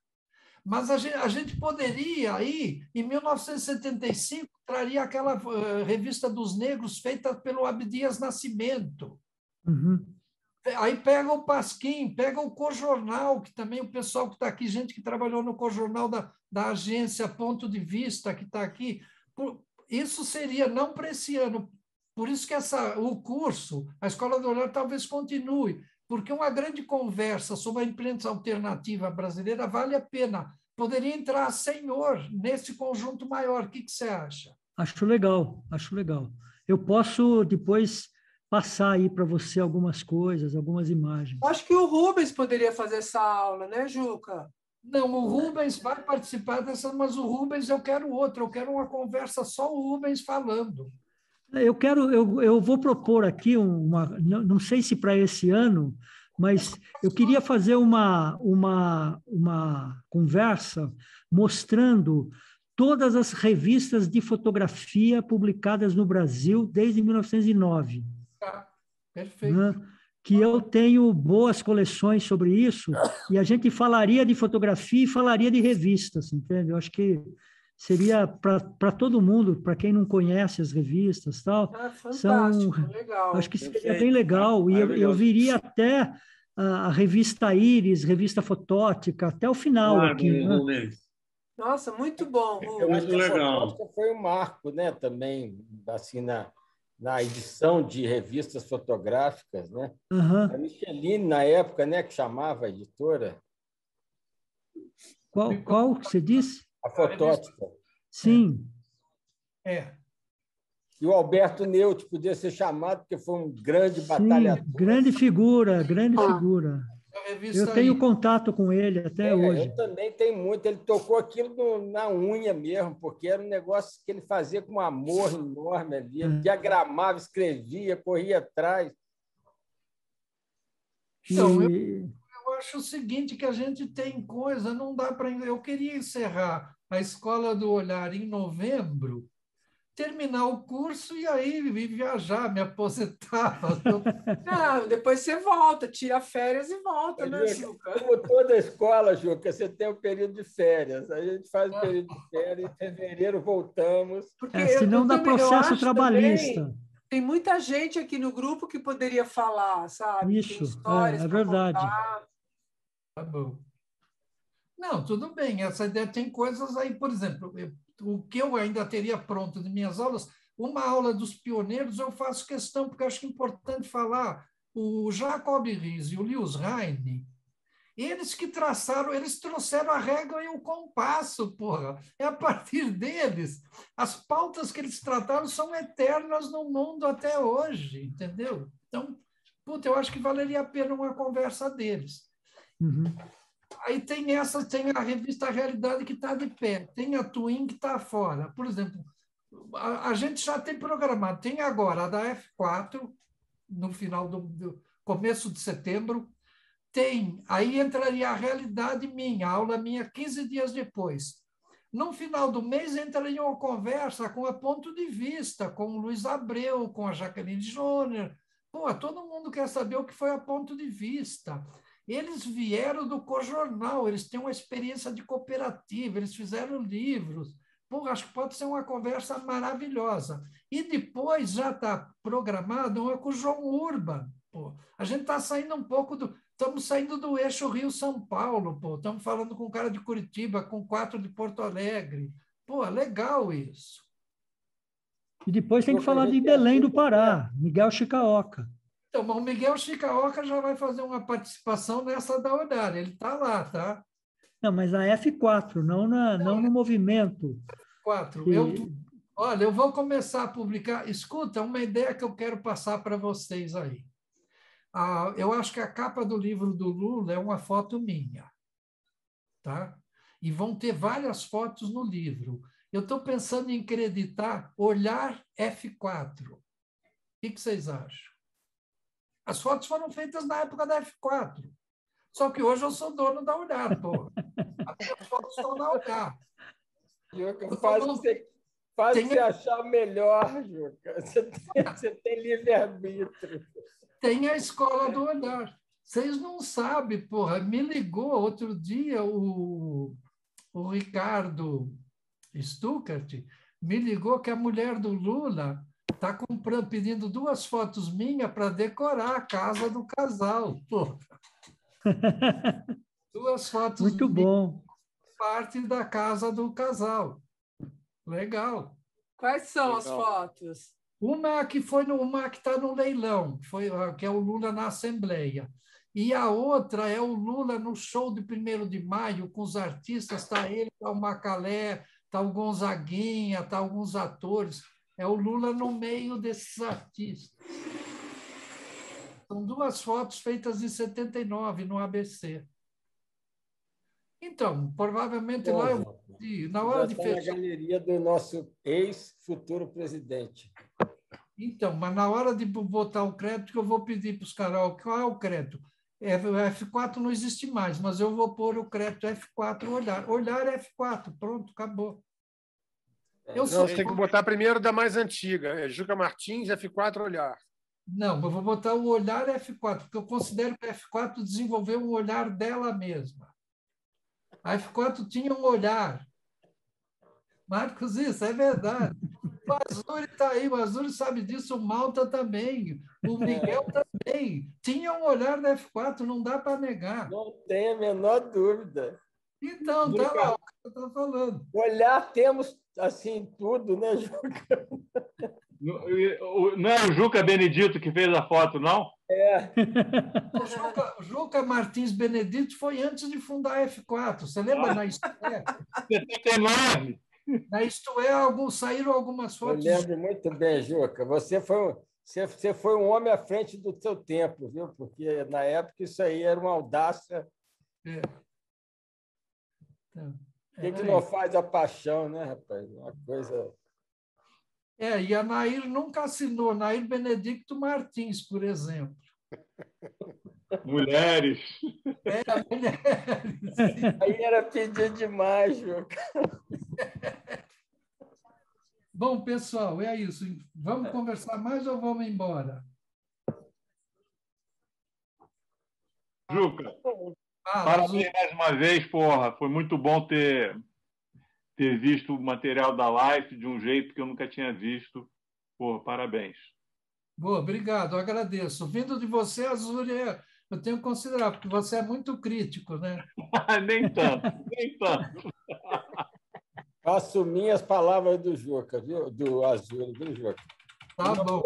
mas a gente poderia aí, em 1975, traria aquela revista dos negros feita pelo Abdias Nascimento. Uhum. Aí pega o Pasquim, pega o Cojornal, que também o pessoal que está aqui, gente que trabalhou no Cojornal da agência Ponto de Vista, que está aqui. Isso seria, não para esse ano, por isso que o curso, a Escola do Olhar, talvez continue, porque uma grande conversa sobre a imprensa alternativa brasileira vale a pena. Poderia entrar Senhor nesse conjunto maior. O que você acha? Acho legal, acho legal. Eu posso depois passar aí para você algumas coisas, algumas imagens. Acho que o Rubens poderia fazer essa aula, né, Juca? Não, o Rubens vai participar dessa, mas o Rubens eu quero outra, eu quero uma conversa só o Rubens falando. Eu vou propor aqui não sei se para esse ano, mas eu queria fazer uma conversa mostrando todas as revistas de fotografia publicadas no Brasil desde 1909. Tá, perfeito. Né? Que eu tenho boas coleções sobre isso, e a gente falaria de fotografia e falaria de revistas, entende? Eu acho que seria para todo mundo, para quem não conhece as revistas, tal. Fantástico, legal. Acho que seria bem legal. E eu viria até a revista Íris, revista Fotótica, até o final aqui. Né? Nossa, muito bom. É muito legal. Foi um marco, né, também, assim, na edição de revistas fotográficas, né? Uhum. A Micheline, na época, né, que chamava a editora. Qual você disse? A Fotótica. Sim. E o Alberto Neut podia ser chamado, porque foi um grande batalhador. Grande figura, grande figura. Eu tenho contato com ele até hoje. Eu também tenho muito. Ele tocou aquilo na unha mesmo, porque era um negócio que ele fazia com um amor enorme ali. Ele diagramava, escrevia, corria atrás. Então, eu acho o seguinte, que a gente tem coisa, não dá para... Eu queria encerrar a Escola do Olhar em novembro, terminar o curso e aí viajar, me aposentar. Não, depois você volta, tira férias e volta, né, Juca? Como toda escola, Juca, você tem o período de férias. A gente faz o período de férias, em fevereiro voltamos. Porque senão dá processo trabalhista. Também, tem muita gente aqui no grupo que poderia falar, sabe? Isso, tem histórias é verdade. Contar. Tá bom. Não, tudo bem. Essa ideia tem coisas aí, por exemplo, o que eu ainda teria pronto de minhas aulas, uma aula dos pioneiros eu faço questão, porque acho importante falar. O Jacob Riis e o Lewis Heine, eles que traçaram, eles trouxeram a régua e o compasso, porra. É a partir deles. As pautas que eles trataram são eternas no mundo até hoje, entendeu? Então, puta, eu acho que valeria a pena uma conversa deles. Uhum. Aí tem a revista Realidade que está de pé, tem a Twin que está fora. Por exemplo, a gente já tem programado, tem agora a da F4, no final do começo de setembro, aí entraria a Realidade minha, a aula minha 15 dias depois. No final do mês entraria uma conversa com a Ponto de Vista, com o Luiz Abreu, com a Jaqueline Joner. Pô, todo mundo quer saber o que foi a Ponto de Vista. Eles vieram do Cojornal, eles têm uma experiência de cooperativa, eles fizeram livros. Pô, acho que pode ser uma conversa maravilhosa. E depois já está programado uma com o João Urban. Pô. A gente está saindo um pouco Estamos saindo do eixo Rio-São Paulo, pô. Estamos falando com um cara de Curitiba, com 4 de Porto Alegre. Pô, legal isso. E depois tem que falar de Belém do Pará, Miguel Chicaoca. Então, mas o Miguel Chicaoca já vai fazer uma participação nessa da Olhar. Ele está lá, tá? Não, mas na F4, não no movimento. F4. Olha, eu vou começar a publicar. Escuta, uma ideia que eu quero passar para vocês aí. Eu acho que a capa do livro do Lula é uma foto minha. Tá? E vão ter várias fotos no livro. Eu estou pensando em acreditar Olhar F4. O que vocês acham? As fotos foram feitas na época da F4. Só que hoje eu sou dono da Olhar, pô. As fotos estão na Olhar. Juca, faz o que você achar melhor, Juca. Você tem livre-arbítrio. Tem a escola do Olhar. Vocês não sabem, porra. Me ligou outro dia o Ricardo Stuckert, me ligou que a mulher do Lula está pedindo 2 fotos minhas para decorar a casa do casal. Porra. 2 fotos muito bom. Parte da casa do casal. Legal. Quais são as fotos? Uma que está no leilão, que é o Lula na Assembleia. E a outra é o Lula no show de 1º de maio, com os artistas, está ele, está o Macalé, está o Gonzaguinha, está alguns atores. É o Lula no meio desses artistas. São 2 fotos feitas em 79, no ABC. Então, provavelmente lá na hora de fechar. Na galeria do nosso ex-futuro presidente. Então, mas na hora de botar o crédito, que eu vou pedir para os caras, qual é o crédito? F4 não existe mais, mas eu vou pôr o crédito F4 Olhar. Olhar F4, pronto, acabou. Você tem que botar primeiro da mais antiga, Juca Martins, F4 Olhar. Não, eu vou botar o Olhar F4, porque eu considero que a F4 desenvolveu um olhar dela mesma. A F4 tinha um olhar. Marcos, isso é verdade. O Azuri está aí, o Azuri sabe disso, o Malta também, o Miguel também. Tinha um olhar da F4, não dá para negar. Não tem a menor dúvida. Então, tá lá o que eu estou falando. Olhar temos assim tudo, né, Juca? Não é o Juca Benedito que fez a foto, não? É. O Juca Martins Benedito foi antes de fundar a F4. Você lembra na Isto É? 79. Na Isto É, saíram algumas fotos. Eu lembro muito bem, Juca. Você foi um homem à frente do seu tempo, viu? Porque, na época, isso aí era uma audácia. O que não faz a paixão, né, rapaz? Uma coisa... E a Nair nunca assinou. Nair Benedicto Martins, por exemplo. Mulheres. Mulheres. Aí era pedir demais, Juca. Bom, pessoal, é isso. Vamos conversar mais ou vamos embora? Juca, parabéns mais uma vez, porra. Foi muito bom ter visto o material da live de um jeito que eu nunca tinha visto. Porra, parabéns. Boa, obrigado, eu agradeço. Vindo de você, Azuri, eu tenho que considerar, porque você é muito crítico, né? Nem tanto, nem tanto. Faço minhas palavras do Juca, viu? Do Azul, viu, Juca? Tá bom.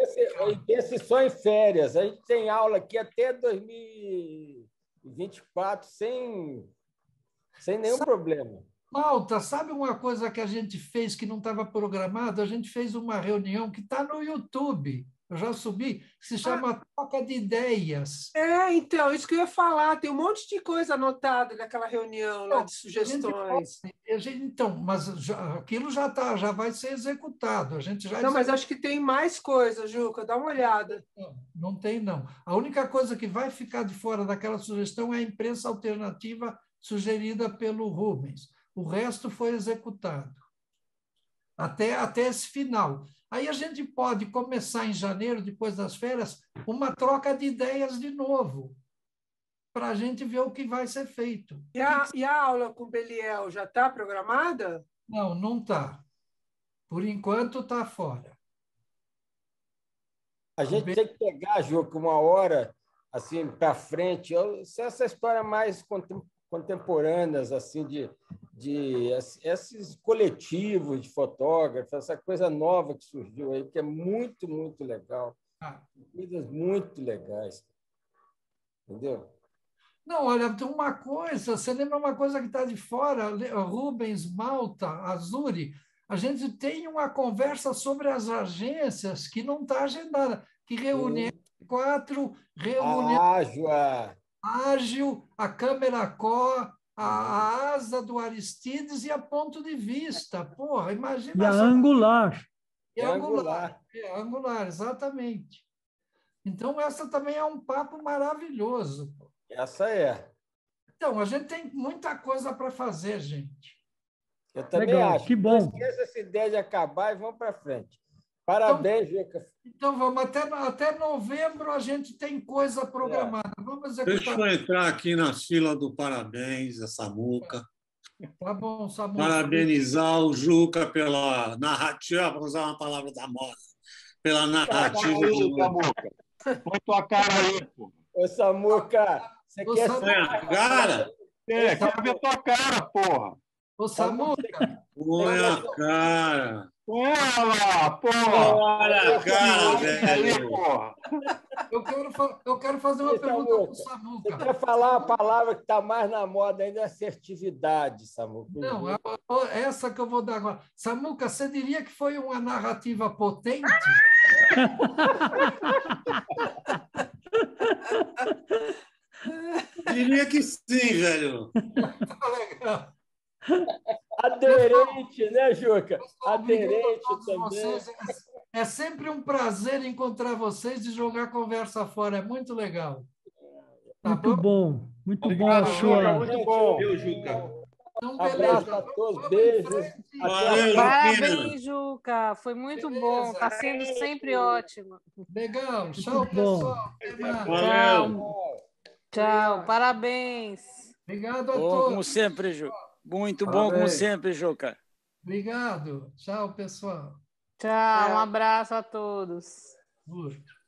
Pense só em férias. A gente tem aula aqui até 2024 sem nenhum problema. Malta, sabe uma coisa que a gente fez que não estava programado? A gente fez uma reunião que está no YouTube. Eu já subi, que se chama Troca de Ideias. Então, isso que eu ia falar. Tem um monte de coisa anotada naquela reunião lá de sugestões. Então, mas aquilo já vai ser executado. A gente já Não, mas acho que tem mais coisa, Juca. Dá uma olhada. Não tem, não. A única coisa que vai ficar de fora daquela sugestão é a imprensa alternativa sugerida pelo Rubens. O resto foi executado. Até esse final. Aí a gente pode começar em janeiro, depois das férias, uma troca de ideias de novo, para a gente ver o que vai ser feito. E a aula com o Beliel já está programada? Não, não está. Por enquanto está fora. A gente tem que pegar, Juca, uma hora assim para frente. Essa história mais contemporâneas assim de esses coletivos de fotógrafos, essa coisa nova que surgiu aí, que é muito, muito legal. Coisas muito legais. Entendeu? Não, olha, tem uma coisa, você lembra uma coisa que está de fora, Rubens, Malta, Azuri, a gente tem uma conversa sobre as agências que não está agendada, que reúne 4, reúne Ágil, a Câmera Có, a asa do Aristides e a Ponto de Vista. Porra, imagina. E a Angular. E a Angular. Angular, exatamente. Então, essa também é um papo maravilhoso. Essa é. Então, a gente tem muita coisa para fazer, gente. Eu também acho. Que bom. Não esqueça essa ideia de acabar e vamos para frente. Parabéns, Juca. Então, vamos. Até novembro a gente tem coisa programada. Vamos executar. Deixa eu entrar aqui na fila do parabéns, a Samuca. Tá bom, Samuca. Parabenizar o Juca pela narrativa, vou usar uma palavra da moda, pela narrativa. Samuca. Põe tua cara aí, pô. Ô, Samuca, você quer Põe a cara? Quero ver tua cara, porra. Ô, Samuca. Põe a cara. Põe ela, porra. Olha a cara, velho. Eu quero fazer uma pergunta para o Samuca. Você quer falar a palavra que está mais na moda ainda, é assertividade, Samuca. Não, essa que eu vou dar agora. Samuca, você diria que foi uma narrativa potente? Diria que sim, velho. Tá legal. Aderente, né, Juca? Aderente também. É sempre um prazer encontrar vocês e jogar a conversa fora. É muito legal. Tá muito bom? Muito bom, Chua. Muito bom. Viu, Juca? Então, abraço a todos, beijos. Parabéns, Juca. Foi muito bom. Está sendo sempre ótimo. Legal. Tchau, pessoal. Tchau. Parabéns. Obrigado a bom, todos. Como sempre, Juca. Muito bom, como sempre, Juca. Obrigado. Tchau, pessoal. Tchau. Um abraço a todos. Muito.